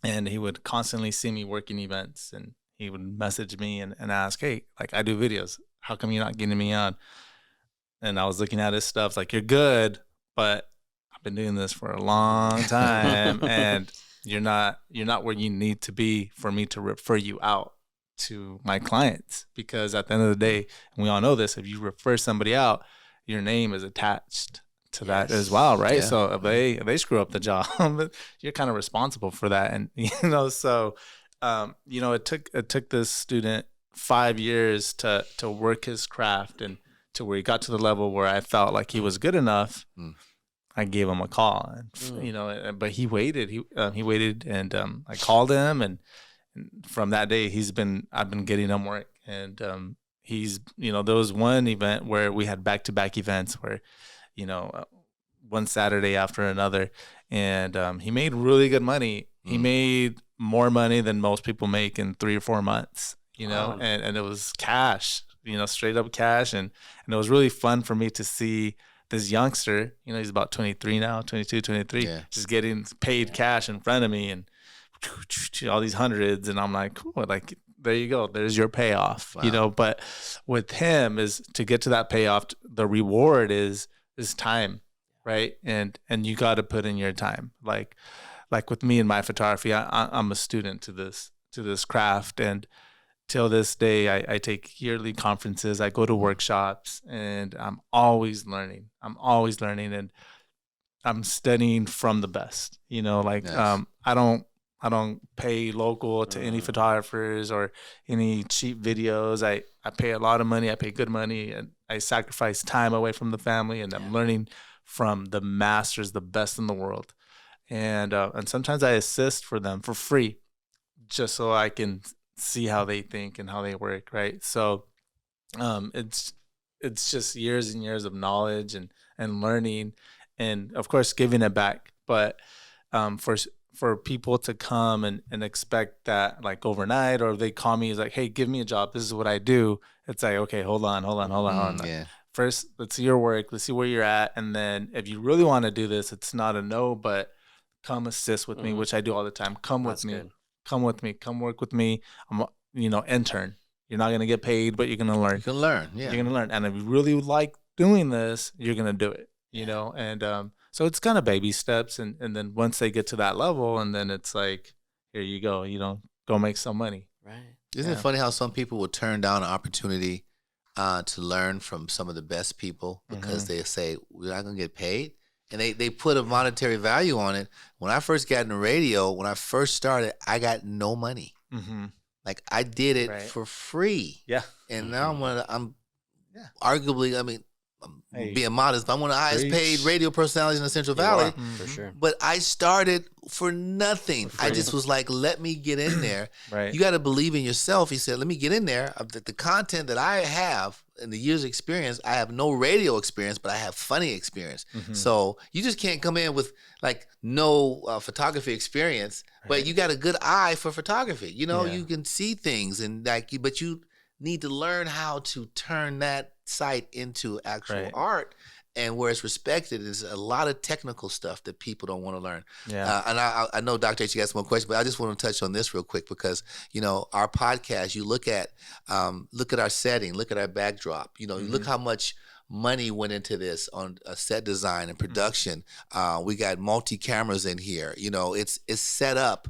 And he would constantly see me working events, and he would message me and ask, hey, like, I do videos. How come you're not getting me on? And I was looking at his stuff like, you're good, but I've been doing this for a long time, and you're not where you need to be for me to refer you out to my clients. Because at the end of the day, and we all know this, if you refer somebody out, your name is attached to that as well, right? Yeah. So if they screw up the job, you're kind of responsible for that. And so it took this student 5 years to work his craft, and to where he got to the level where I felt like he was good enough. I gave him a call, and, but he waited. He waited, and I called him, and from that day, I've been getting him work, and there was one event where we had back-to-back events where, one Saturday after another, and he made really good money. He made more money than most people make in 3 or 4 months, and it was cash, straight up cash, and it was really fun for me to see this youngster, he's about 23 now, 22, 23, just getting paid cash in front of me, and all these hundreds. And I'm like, cool, like, there you go. There's your payoff, but with him is to get to that payoff. The reward is time, right? And you got to put in your time. Like with me and my photography, I'm a student to this craft. And till this day, I take yearly conferences. I go to workshops, and I'm always learning. And I'm studying from the best. Yes. I don't pay local to any photographers or any cheap videos. I pay a lot of money. I pay good money, and I sacrifice time away from the family, and I'm learning from the masters, the best in the world. And sometimes I assist for them for free, just so I can see how they think and how they work. Right. So it's just years and years of knowledge and learning, and of course giving it back. But for people to come and expect that like overnight, or they call me, is like, hey, give me a job, this is what I do. It's like, okay, hold on. Yeah. First, let's see your work, let's see where you're at, and then if you really want to do this, it's not a no, but come assist with me, which I do all the time. Come with me. Come with me. Come work with me. I'm intern. You're not gonna get paid, but you're gonna learn. You can learn. Yeah. You're gonna learn, and if you really like doing this, you're gonna do it. And so it's kind of baby steps, and then once they get to that level, and then it's like, here you go. Go make some money. Right. Isn't it funny how some people will turn down an opportunity to learn from some of the best people because they say, we're not going to get paid? And they put a monetary value on it. When I first got in the radio, when I first started, I got no money. Like, I did it for free. Yeah. And now I'm arguably, I'm being modest, but I'm one of the highest paid radio personalities in the Central Valley. For sure. But I started for nothing. I just was like, let me get in there. Right. You got to believe in yourself. He said, let me get in there. The content that I have in the years of experience, I have no radio experience, but I have funny experience. So you just can't come in with like no photography experience, but you got a good eye for photography. You can see things, and but you need to learn how to turn that sight into actual art, and where it's respected is a lot of technical stuff that people don't want to learn. And I know Dr. H, you got some more questions, but I just want to touch on this real quick because our podcast, you look at our setting, look at our backdrop, you look how much money went into this on set design and production. We got multi cameras in here. It's set up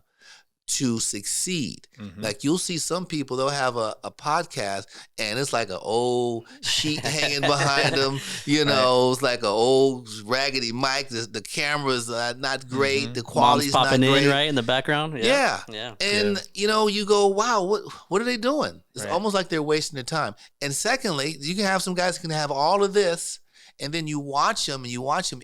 to succeed. Like, you'll see some people, they'll have a podcast and it's like an old sheet hanging behind them. It's like an old raggedy mic. The camera's not great. The quality's Mom's popping not great. in right in the background. Yeah. And you go, wow, what are they doing? It's almost like they're wasting their time. And secondly, you can have some guys who can have all of this, and then you watch them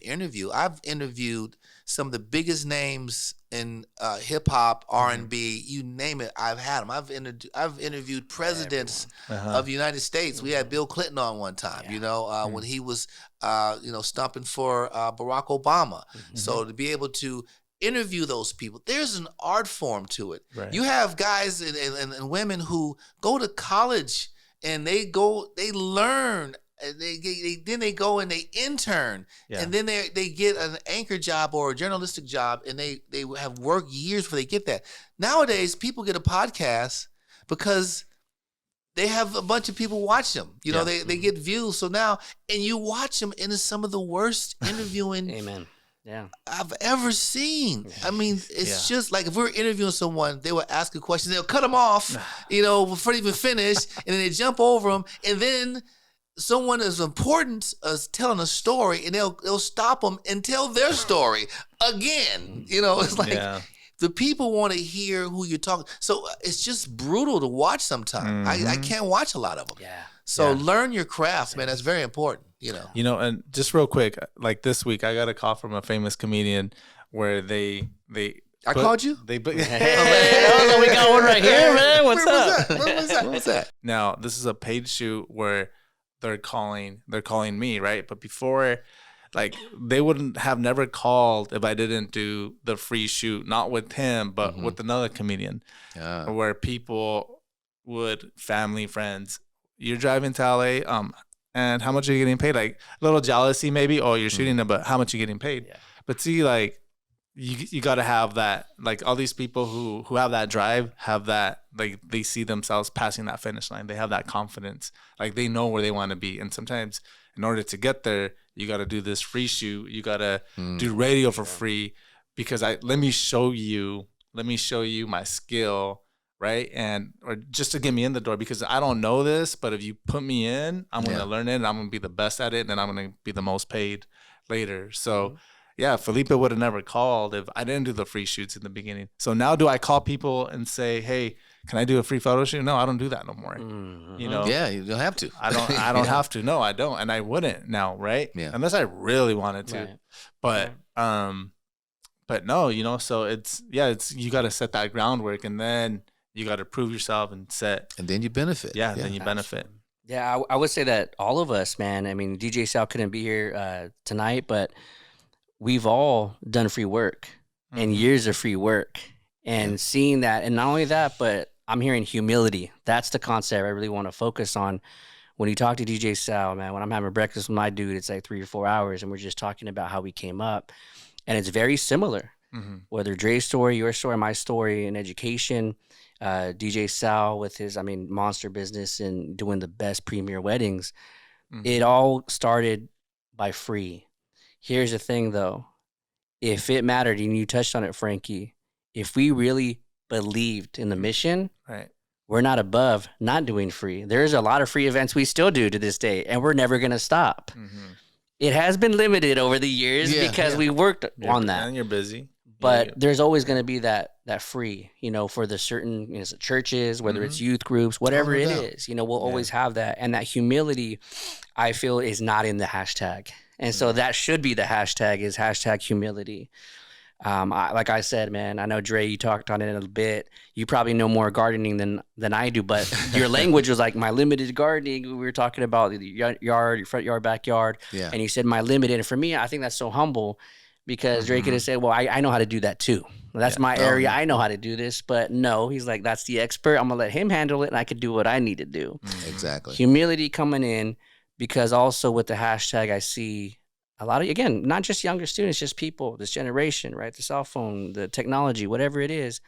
interview. I've interviewed some of the biggest names in hip hop, R&B, you name it. I've had them. I've interviewed presidents of the United States. We had Bill Clinton on one time. When he was stumping for Barack Obama. So to be able to interview those people, there's an art form to it. You have guys and women who go to college and they learn. Then they go and they intern, and then they get an anchor job or a journalistic job, and they have worked years before they get that. Nowadays, people get a podcast because they have a bunch of people watch them. They get views. So now, and you watch them, and it's some of the worst interviewing Amen. Yeah. I've ever seen. It's just like if we're interviewing someone, they will ask a question, they'll cut them off, before they even finish, and then they jump over them, and then someone as important as telling a story, and they'll stop them and tell their story again. It's like the people want to hear who you're talking. So it's just brutal to watch sometimes. I can't watch a lot of them. So learn your craft, man. That's very important. And just real quick, like this week, I got a call from a famous comedian where they I called you? Hey, we got one right here, man. What's up? When was that? Now, this is a paid shoot where they're calling me, right? But before, like, they wouldn't have never called if I didn't do the free shoot, not with him, but with another comedian, where people would, family, friends, you're driving to LA, and how much are you getting paid? Like, a little jealousy maybe, oh, you're shooting them, but how much are you getting paid? But see, like, you got to have that, like, all these people who have that drive, have that, like, they see themselves passing that finish line. They have that confidence. Like, they know where they want to be. And sometimes in order to get there, you got to do this free shoot. You got to do radio for free, because let me show you my skill. right? Or just to get me in the door, because I don't know this, but if you put me in, I'm going to learn it, and I'm going to be the best at it, and then I'm going to be the most paid later. So yeah, Felipe would have never called if I didn't do the free shoots in the beginning. So now do I call people and say, hey, can I do a free photo shoot? No, I don't do that no more. You know? Yeah, you don't have to. I don't have to. No, I don't. And I wouldn't now, right? Yeah. Unless I really wanted to. Right. But no, you know, so it's you got to set that groundwork, and then you got to prove yourself and set. And then you benefit. Yeah, then you benefit. Yeah, I would say that all of us, man. I mean, DJ Sal couldn't be here tonight, but we've all done free work and years of free work, and seeing that. And not only that, but I'm hearing humility. That's the concept I really want to focus on. When you talk to DJ Sal, man, when I'm having breakfast with my dude, it's like 3 or 4 hours, and we're just talking about how we came up. And it's very similar, whether Dre's story, your story, my story in education, DJ Sal with his, monster business and doing the best premier weddings. It all started by free. Here's the thing, though. If it mattered, and you touched on it, Frankie, if we really believed in the mission, right, we're not above not doing free. There's a lot of free events we still do to this day, and we're never going to stop. It has been limited over the years because we worked on that. And you're busy. But there's always going to be that free, for the certain churches, whether it's youth groups, whatever it is, we'll always have that. And that humility, I feel, is not in the hashtag. And so that should be the hashtag, is hashtag humility. Like I said, man, I know, Dre, you talked on it a little bit. You probably know more gardening than I do, but your language was like my limited gardening. We were talking about the yard, your front yard, backyard. Yeah. And you said my limited. And for me, I think that's so humble, because Dre could have said, well, I know how to do that too. That's my area. I know how to do this. But no, he's like, that's the expert. I'm going to let him handle it, and I could do what I need to do. Exactly. Humility coming in, because also with the hashtag, I see a lot of, again, not just younger students, just people, this generation, right? The cell phone, the technology, whatever it is.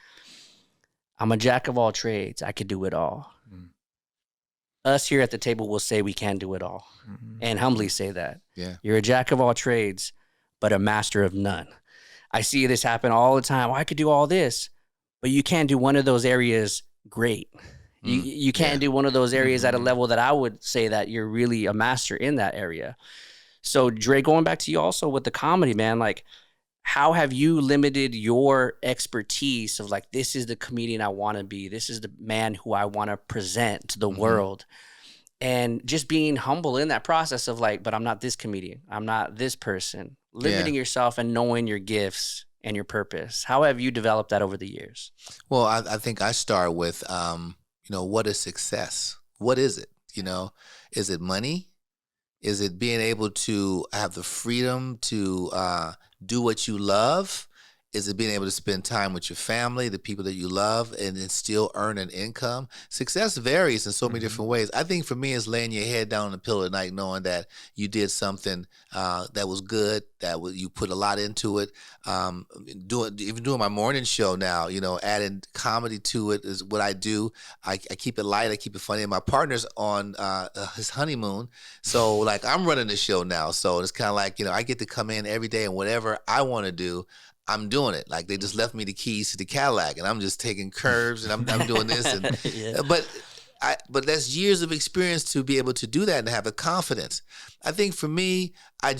I'm a jack of all trades. I could do it all. Us here at the table will say we can do it all, and humbly say that. Yeah. You're a jack of all trades, but a master of none. I see this happen all the time. I could do all this, but you can't do one of those areas great. You can't do one of those areas at a level that I would say that you're really a master in that area. So, Dre, going back to you also with the comedy, man, like, how have you limited your expertise of like, this is the comedian I want to be, this is the man who I want to present to the world, and just being humble in that process of like, but I'm not this comedian, I'm not this person, limiting yourself and knowing your gifts and your purpose. How have you developed that over the years? Well, I think I start with, what is success? What is it? Is it money? Is it being able to have the freedom to do what you love? Is it being able to spend time with your family, the people that you love, and then still earn an income? Success varies in so many different ways. I think for me, it's laying your head down on the pillow at night knowing that you did something that was good, you put a lot into it. Even doing my morning show now, adding comedy to it is what I do. I keep it light, I keep it funny. And my partner's on his honeymoon, so like I'm running the show now. So it's kind of like, I get to come in every day, and whatever I want to do, I'm doing it. Like, they just left me the keys to the Cadillac, and I'm just taking curves, and I'm doing this. And but that's years of experience to be able to do that and have the confidence. I think for me, I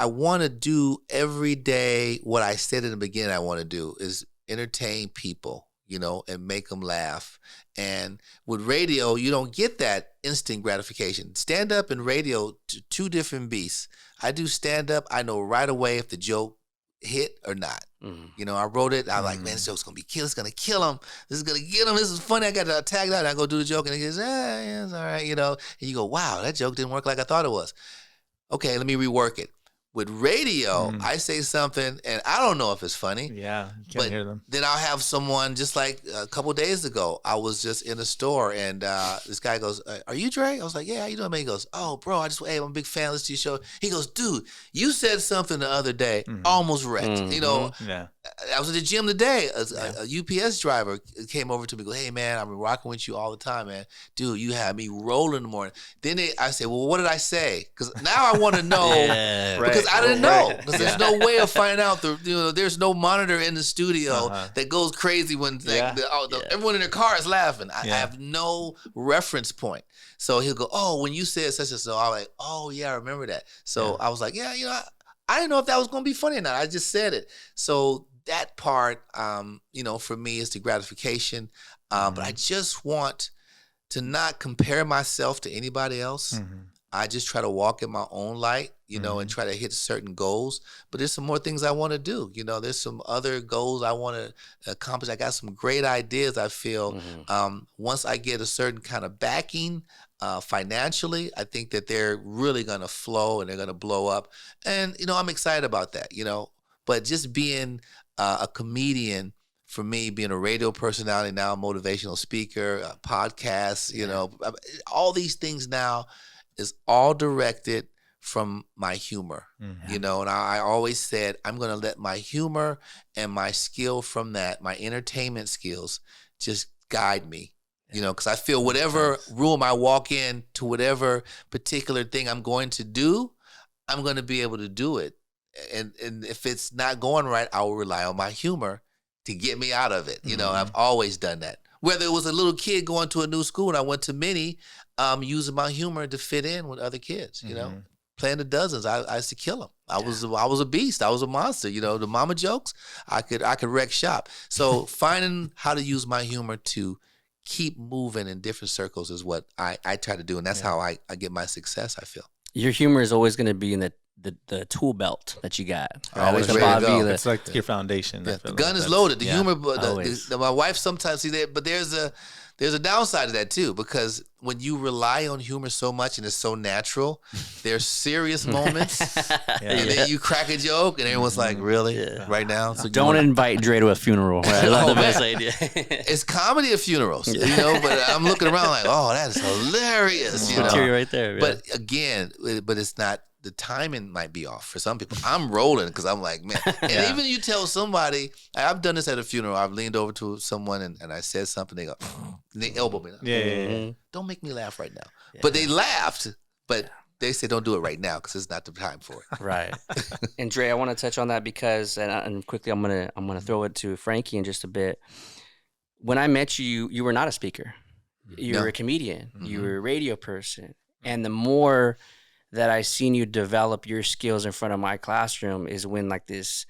want to do every day what I said in the beginning I want to do, is entertain people, and make them laugh. And with radio, you don't get that instant gratification. Stand-up and radio, two different beasts. I do stand-up, I know right away if the joke hit or not. I wrote it. I was like, man, this joke's gonna be kill. It's gonna kill him. This is gonna get him. This is funny. I got to tag that. And I go do the joke, and he goes, yeah, it's all right, And you go, wow, that joke didn't work like I thought it was. Okay, let me rework it. With radio, I say something, and I don't know if it's funny. Yeah, you can't hear them. Then I'll have someone, just like a couple of days ago, I was just in a store, and this guy goes, are you Dre? I was like, yeah, how you doing, man? He goes, oh, bro, I'm a big fan, listen to your show. He goes, dude, you said something the other day, almost wrecked, I was at the gym today. A UPS driver came over to me, go, "Hey man, I've been rocking with you all the time, man. Dude, you had me rolling in the morning." Then I said, "Well, what did I say?" Because now I want to know because I didn't know. Because there's no way of finding out. There's no monitor in the studio that goes crazy when everyone in their car is laughing. I have no reference point. So he'll go, "Oh, when you said such and so," I'm like, "Oh yeah, I remember that." So I was like, "Yeah, I didn't know if that was going to be funny or not. I just said it." So that part, for me is the gratification. But I just want to not compare myself to anybody else. I just try to walk in my own light, and try to hit certain goals. But there's some more things I want to do. There's some other goals I want to accomplish. I got some great ideas, I feel. Once I get a certain kind of backing financially, I think that they're really going to flow and they're going to blow up. And, I'm excited about that, But just being a comedian, for me, being a radio personality now, a motivational speaker, a podcast, all these things now is all directed from my humor, and I always said, I'm going to let my humor and my skill from that, my entertainment skills, just guide me, because I feel whatever room I walk in to whatever particular thing I'm going to do, I'm going to be able to do it. And if it's not going right, I will rely on my humor to get me out of it. I've always done that. Whether it was a little kid going to a new school and I went to many, using my humor to fit in with other kids, playing the dozens. I used to kill them. I was a beast. I was a monster. The mama jokes, I could wreck shop. So finding how to use my humor to keep moving in different circles is what I try to do. And that's how I get my success, I feel. Your humor is always going to be in the tool belt that you got. Always ready to go. It's like your foundation. Yeah. The gun is loaded. The humor, my wife sometimes sees that, but there's a downside to that too, because when you rely on humor so much and it's so natural, there's serious moments, and then you crack a joke, and everyone's like, "Really, right now?" So don't invite Dre to a funeral. Right? I love the best idea. It's comedy at funerals, But I'm looking around like, "Oh, that is hilarious," Material right there. Yeah. But again, it's not. The timing might be off for some people. I'm rolling because I'm like, man. And even you tell somebody, I've done this at a funeral. I've leaned over to someone and I said something. They go, and they elbow me. Yeah. Don't make me laugh right now. Yeah. But they laughed. But they said, don't do it right now because it's not the time for it. Right. And Dre, I want to touch on that because, and quickly, I'm gonna throw it to Frankie in just a bit. When I met you, you were not a speaker. You were a comedian. You were a radio person. And the more that I seen you develop your skills in front of my classroom is when like this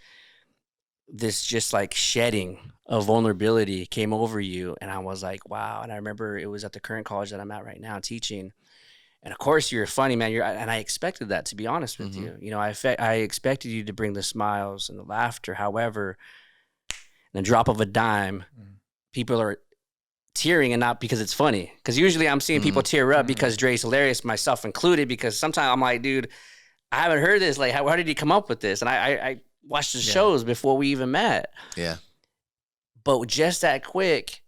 just like shedding of vulnerability came over you. And I was like, wow. And I remember it was at the current college that I'm at right now teaching. And of course you're funny, man. And I expected that, to be honest with you. I expected you to bring the smiles and the laughter. However, in the drop of a dime, people are tearing, and not because it's funny. Because usually I'm seeing people tear up because Dre's hilarious, myself included, because sometimes I'm like, dude, I haven't heard this. Like, how did he come up with this? And I watched the shows before we even met. Yeah. But just that quick,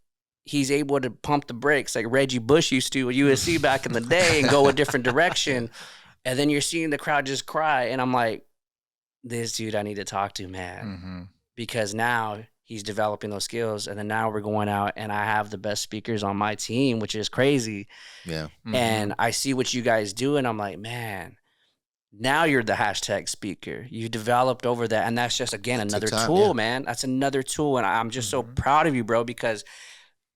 he's able to pump the brakes like Reggie Bush used to at USC back in the day and go a different direction. And then you're seeing the crowd just cry. And I'm like, this dude I need to talk to, man. Because now he's developing those skills. And then now we're going out and I have the best speakers on my team, which is crazy. Yeah. And I see what you guys do. And I'm like, man, now you're the hashtag speaker. You developed over that. And that's just, again, another tool, man. That's another tool. And I'm just so proud of you, bro, because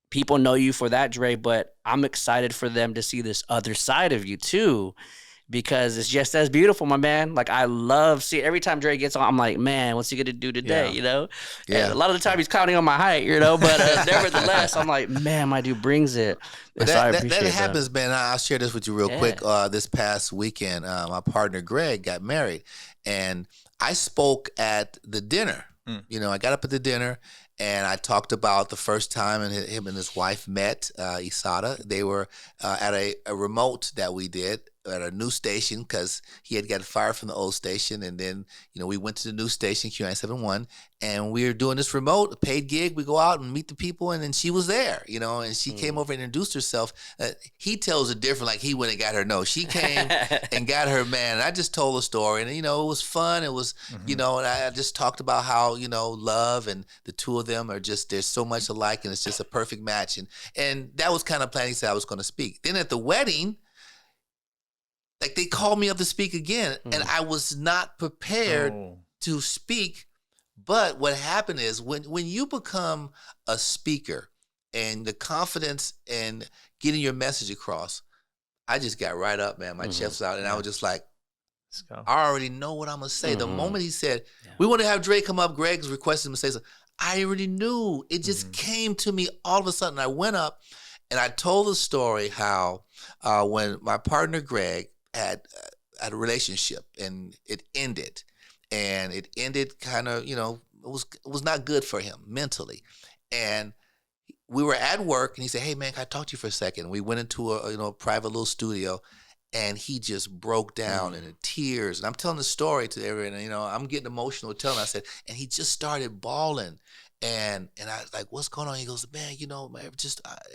people know you for that, Dre, but I'm excited for them to see this other side of you too. Because it's just as beautiful, my man. Like, I love seeing every time Dre gets on, I'm like, man, what's he going to do today, Yeah. And a lot of the time he's counting on my height, but nevertheless, I'm like, man, my dude brings it. But that happens, man. I'll share this with you real quick. This past weekend, my partner, Greg, got married. And I spoke at the dinner. I got up at the dinner And I talked about the first time and him and his wife met, Isada. They were at a remote that we did at a new station because he had gotten fired from the old station. And then, we went to the new station, Q971, and we were doing this remote, a paid gig. We go out and meet the people, and then she was there, and she came over and introduced herself. He tells it different, like he went and got her. No, she came and got her man. And I just told the story, and, it was fun. It was, and I just talked about how, love and the two of them are just, there's so much alike, and it's just a perfect match. And that was kind of planning. He said I was going to speak. Then at the wedding, like they called me up to speak again, and I was not prepared to speak. But what happened is when you become a speaker and the confidence and getting your message across, I just got right up, man. My chest was out, and I was just like, Let's go. I already know what I'm going to say. The moment he said, we want to have Dre come up, Greg's requested him to say something, I already knew. It just came to me all of a sudden. I went up, and I told the story how when my partner, Greg, had a relationship, and it ended. And it ended kind of, it was not good for him mentally. And we were at work, and he said, hey, man, can I talk to you for a second? We went into a private little studio, and he just broke down in tears. And I'm telling the story to everyone, and, I'm getting emotional telling. I said, and he just started bawling. And I was like, what's going on? He goes, man,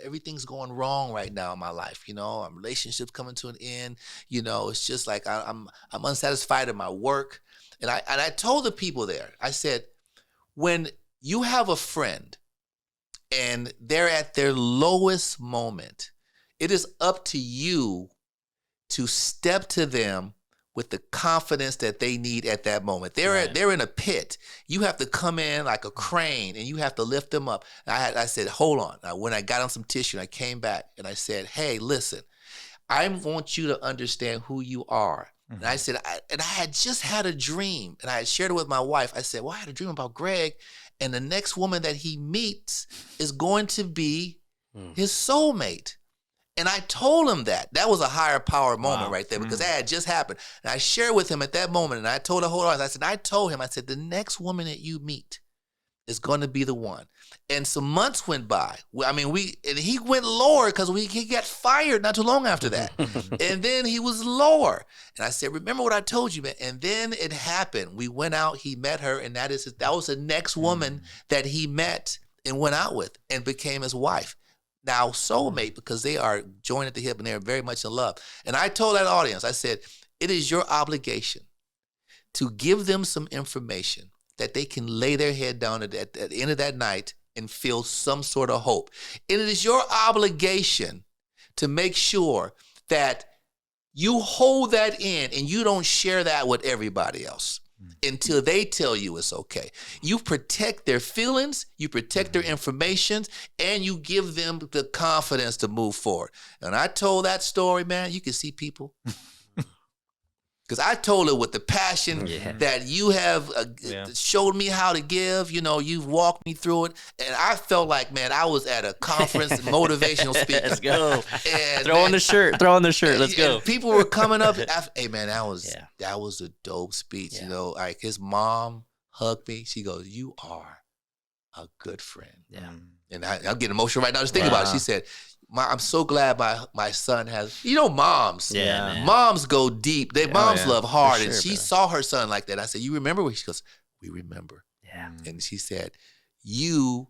everything's going wrong right now in my life. Our relationship's coming to an end. It's just like I'm unsatisfied in my work. And I told the people there, I said, when you have a friend and they're at their lowest moment, it is up to you to step to them with the confidence that they need at that moment. They're in a pit. You have to come in like a crane, and you have to lift them up. And I said, hold on. When I got on some tissue, and I came back, and I said, hey, listen, I want you to understand who you are. And I said, I had just had a dream, and I had shared it with my wife. I said, well, I had a dream about Greg, and the next woman that he meets is going to be his soulmate. And I told him that. That was a higher power moment right there, because that had just happened. And I shared with him at that moment, and I told the whole audience, I told him, the next woman that you meet is going to be the one. And some months went by. And he went lower because he got fired not too long after that. And then he was lower. And I said, remember what I told you, man. And then it happened. We went out, he met her, and that was the next woman that he met and went out with and became his wife. Now soulmate, because they are joined at the hip and they're very much in love. And I told that audience, I said, it is your obligation to give them some information that they can lay their head down at the end of that night and feel some sort of hope. And it is your obligation to make sure that you hold that in and you don't share that with everybody else until they tell you it's okay. You protect their feelings, you protect their information, and you give them the confidence to move forward. And I told that story, man, you can see people. Because I told her with the passion that you have showed me how to give. You've walked me through it. And I felt like, man, I was at a conference, motivational speaker. Let's go. And, throw on the shirt. Let's go. People were coming up after, hey, man, that was a dope speech. Like his mom hugged me. She goes, you are a good friend. Yeah. And I'm getting emotional right now just thinking about it. She said, I'm so glad my son has, moms. Yeah, man. Moms go deep. Moms love hard. Sure, and she brother. saw her son like that. I said, you remember? She goes, we remember. Yeah. And she said, you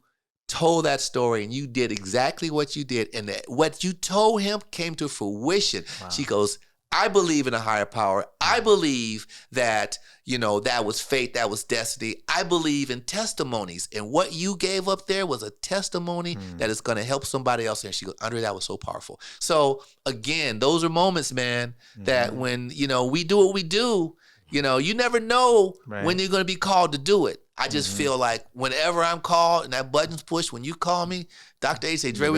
told that story and you did exactly what you did. And what you told him came to fruition. Wow. She goes, I believe in a higher power. I believe that, that was fate, that was destiny. I believe in testimonies. And what you gave up there was a testimony that is going to help somebody else. And she goes, Andre, that was so powerful. So again, those are moments, man, that when, we do what we do, you never know when you're going to be called to do it. I just feel like whenever I'm called and that button's pushed, when you call me, Dr. A say, Dre,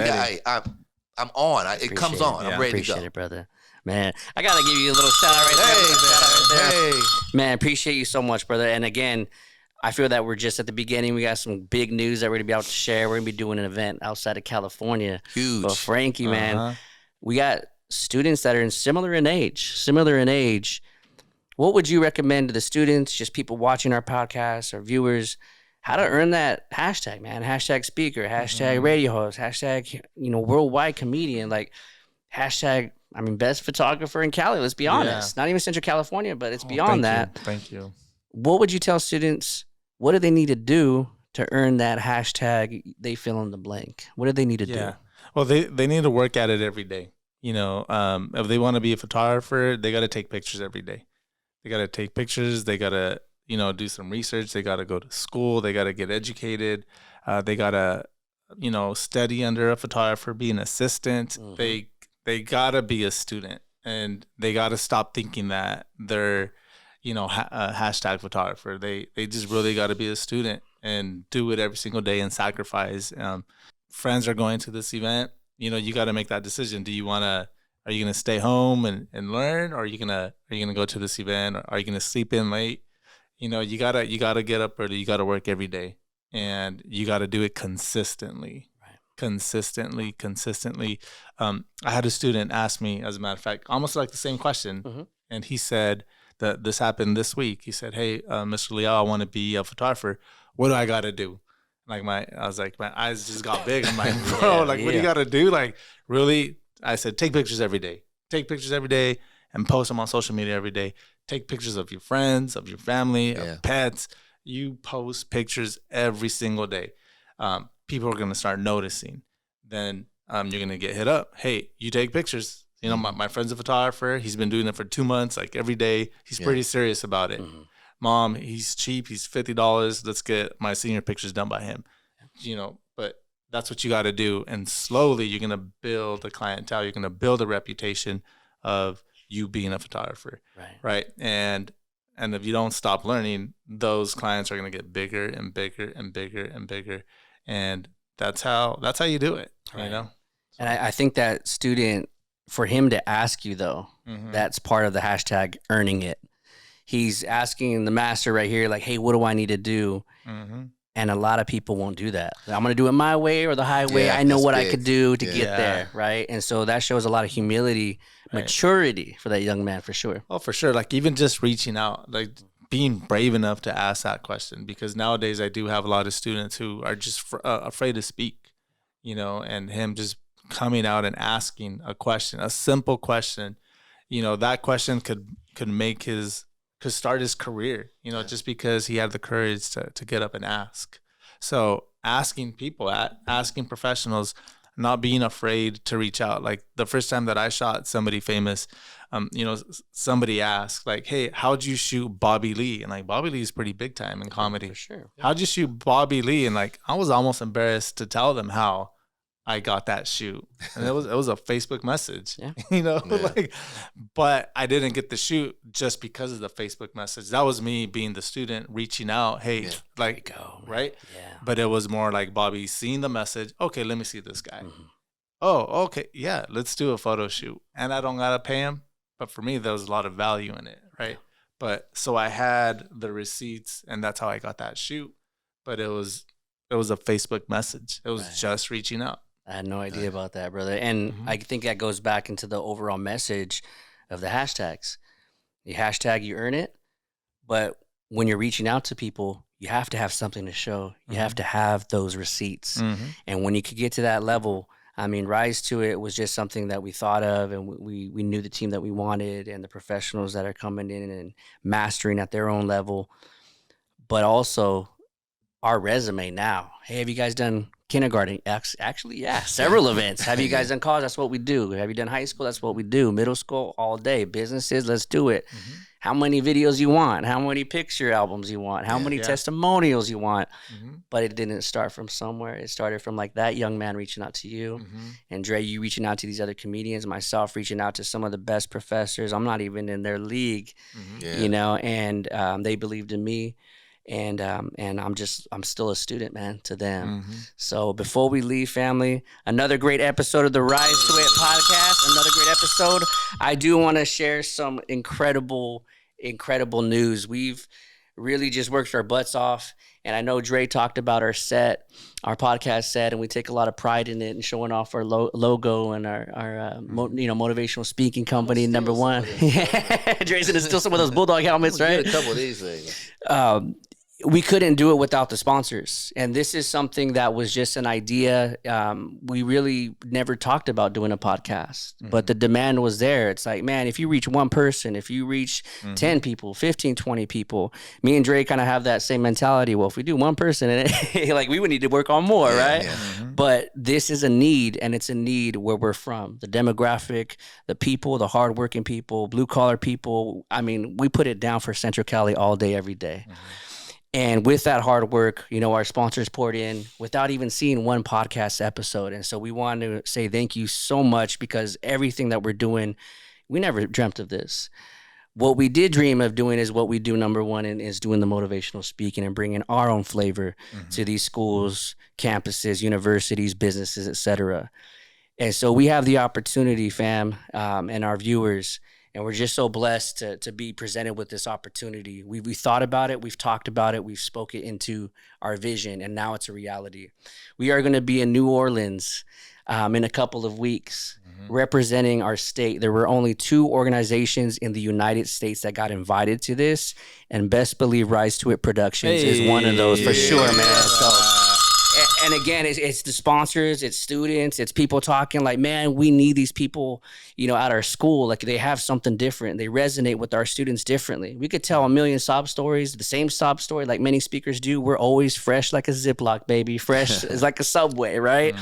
I'm on. It comes on. I'm ready to go. Appreciate it, brother. Man, I got to give you a little shout out right there. Man, appreciate you so much, brother. And again, I feel that we're just at the beginning. We got some big news that we're going to be able to share. We're going to be doing an event outside of California. Huge. But Frankie, man, we got students that are similar in age. What would you recommend to the students, just people watching our podcast or viewers, how to earn that hashtag, man. Hashtag speaker, hashtag radio host, hashtag, worldwide comedian, like hashtag, best photographer in Cali. Let's be honest. Not even Central California, but it's beyond that. Thank you. What would you tell students? What do they need to do to earn that hashtag? They fill in the blank. What do they need to do? Well, they need to work at it every day. If they want to be a photographer, they got to take pictures every day. They got to take pictures. They got to, do some research. They got to go to school. They got to get educated. They got to, study under a photographer, be an assistant. Mm-hmm. They got to be a student, and they got to stop thinking that they're, a hashtag photographer. They just really got to be a student and do it every single day and sacrifice. Friends are going to this event. You got to make that decision. Are you going to stay home and learn, or are you going to go to this event, or are you going to sleep in late? You got to get up early. You got to work every day, and you got to do it consistently. Right. Consistently. I had a student ask me, as a matter of fact, almost like the same question. And he said that this happened this week. He said, "Hey, Mr. Leal, I want to be a photographer. What do I got to do?" I was like, my eyes just got big. I'm like, bro, what do you got to do? Like, really? I said, take pictures every day. Take pictures every day and post them on social media every day. Take pictures of your friends, of your family, of pets. You post pictures every single day. People are going to start noticing. Then you're going to get hit up. Hey, you take pictures. My friend's a photographer. He's been doing it for 2 months, like every day. He's pretty serious about it. Mm-hmm. Mom, he's cheap. He's $50. Let's get my senior pictures done by him. But that's what you got to do. And slowly you're going to build a clientele. You're going to build a reputation of you being a photographer. Right. And if you don't stop learning, those clients are going to get bigger and bigger and bigger and bigger. And that's how you do it, right. And I think that student, for him to ask you though, that's part of the hashtag earning it. He's asking the master right here, like, hey, what do I need to do? And a lot of people won't do that. I'm going to do it my way or the highway. I know what I could do to get there, right? And so that shows a lot of humility, maturity for that young man, for sure. Oh, for sure. Like, even just reaching out, like being brave enough to ask that question. Because nowadays I do have a lot of students who are just afraid to speak, and him just coming out and asking a question, a simple question, that question could start his career, just because he had the courage to get up and ask. So asking people, asking professionals, not being afraid to reach out. Like the first time that I shot somebody famous, somebody asked like, hey, how'd you shoot Bobby Lee? And like, Bobby Lee is pretty big time in comedy. For sure. How'd you shoot Bobby Lee? And like, I was almost embarrassed to tell them how I got that shoot. And it was a Facebook message, but I didn't get the shoot just because of the Facebook message. That was me being the student reaching out. Hey, right. Yeah. But it was more like Bobby seeing the message. Okay, let me see this guy. Oh, okay. Yeah. Let's do a photo shoot. And I don't got to pay him. But for me, there was a lot of value in it. Right. But so I had the receipts, and that's how I got that shoot. But it was a Facebook message. It was just reaching out. I had no idea about that, brother. And I think that goes back into the overall message of the hashtags. You hashtag, you earn it. But when you're reaching out to people, you have to have something to show. You have to have those receipts. And when you could get to that level, Rise to It was just something that we thought of, and we knew the team that we wanted and the professionals that are coming in and mastering at their own level. But also our resume now. Hey, have you guys done kindergarten? Actually, yeah, several events. Have you guys done college? That's what we do. Have you done high school? That's what we do. Middle school, all day. Businesses, let's do it. How many videos you want? How many picture albums you want? How many testimonials you want? But it didn't start from somewhere. It started from like that young man reaching out to you, and Dre, you reaching out to these other comedians, myself reaching out to some of the best professors. I'm not even in their league, and they believed in me. And I'm still a student, man, to them. So before we leave, family, another great episode of the Rise to It podcast, another great episode. I do want to share some incredible news. We've really just worked our butts off. And I know Dre talked about our podcast set, and we take a lot of pride in it and showing off our logo and our motivational speaking company, number one. Dre said it's still some of those Bulldog helmets, right? Get a couple of these things. we couldn't do it without the sponsors. And this is something that was just an idea. We really never talked about doing a podcast, but the demand was there. It's like, man, if you reach one person, if you reach 10 people, 15, 20 people, me and Dre kind of have that same mentality. Well, if we do one person, like we would need to work on more, right? Yeah. But this is a need, and it's a need where we're from. The demographic, the people, the hardworking people, blue collar people. I mean, we put it down for Central Cali all day, every day. And with that hard work, you know, our sponsors poured in without even seeing one podcast episode. And so we want to say thank you so much, because everything that we're doing, we never dreamt of this. What we did dream of doing is what we do, number one, and is doing the motivational speaking and bringing our own flavor to these schools, campuses, universities, businesses, etc. And so we have the opportunity, fam, and our viewers, and we're just so blessed to be presented with this opportunity. We thought about it. We've talked about it. We've spoke it into our vision, and now it's a reality. We are going to be in New Orleans in a couple of weeks representing our state. There were only 2 organizations in the United States that got invited to this, and best believe Rise to It Productions is one of those for sure, man. So. And again, it's the sponsors, it's students, it's people talking like, man, we need these people, you know, at our school. Like, they have something different. They resonate with our students differently. We could tell a million sob stories, the same sob story like many speakers do. We're always fresh like a Ziploc, baby. Fresh is like a Subway, right?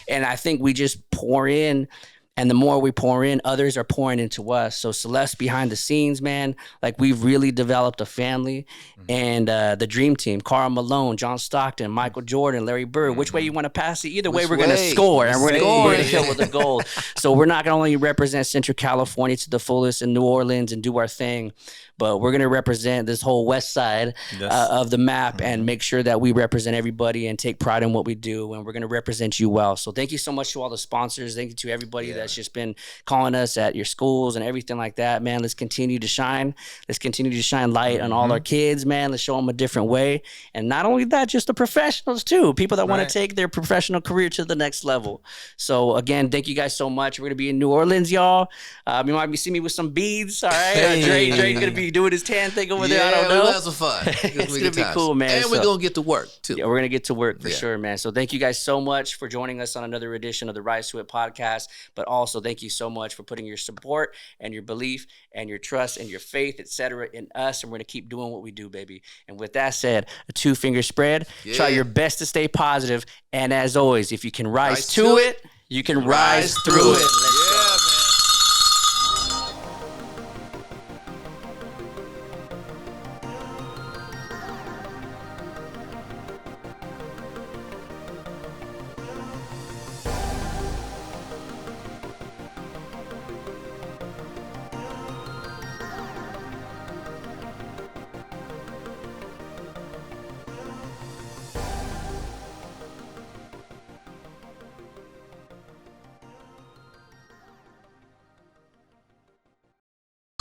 And I think we just pour in. And the more we pour in, others are pouring into us. So Celeste behind the scenes, man, like we've really developed a family. And the dream team, Karl Malone, John Stockton, Michael Jordan, Larry Bird, which way you want to pass it, either way, we're going to score. And we're going to kill with the goal. So we're not going to only represent Central California to the fullest in New Orleans and do our thing, but we're going to represent this whole west side of the map and make sure that we represent everybody and take pride in what we do. And we're going to represent you well. So thank you so much to all the sponsors. Thank you to everybody that's just been calling us at your schools and everything like that, man. Let's continue to shine. Let's continue to shine light on all our kids, man. Let's show them a different way. And not only that, just the professionals too. People that want to take their professional career to the next level. So again, thank you guys so much. We're going to be in New Orleans, y'all. You might be seeing me with some beads. All right. Dre's going to be doing his tan thing over there. I don't know. We'll have some fun. It's going to be cool, man. And we're going to get to work too. Yeah, we're going to get to work for sure, man. So thank you guys so much for joining us on another edition of the Rise to It podcast. But also thank you so much for putting your support and your belief and your trust and your faith, etc., in us. And we're going to keep doing what we do, baby. And with that said, a 2-finger spread. Try your best to stay positive. And as always, if you can rise to it, you can rise through it.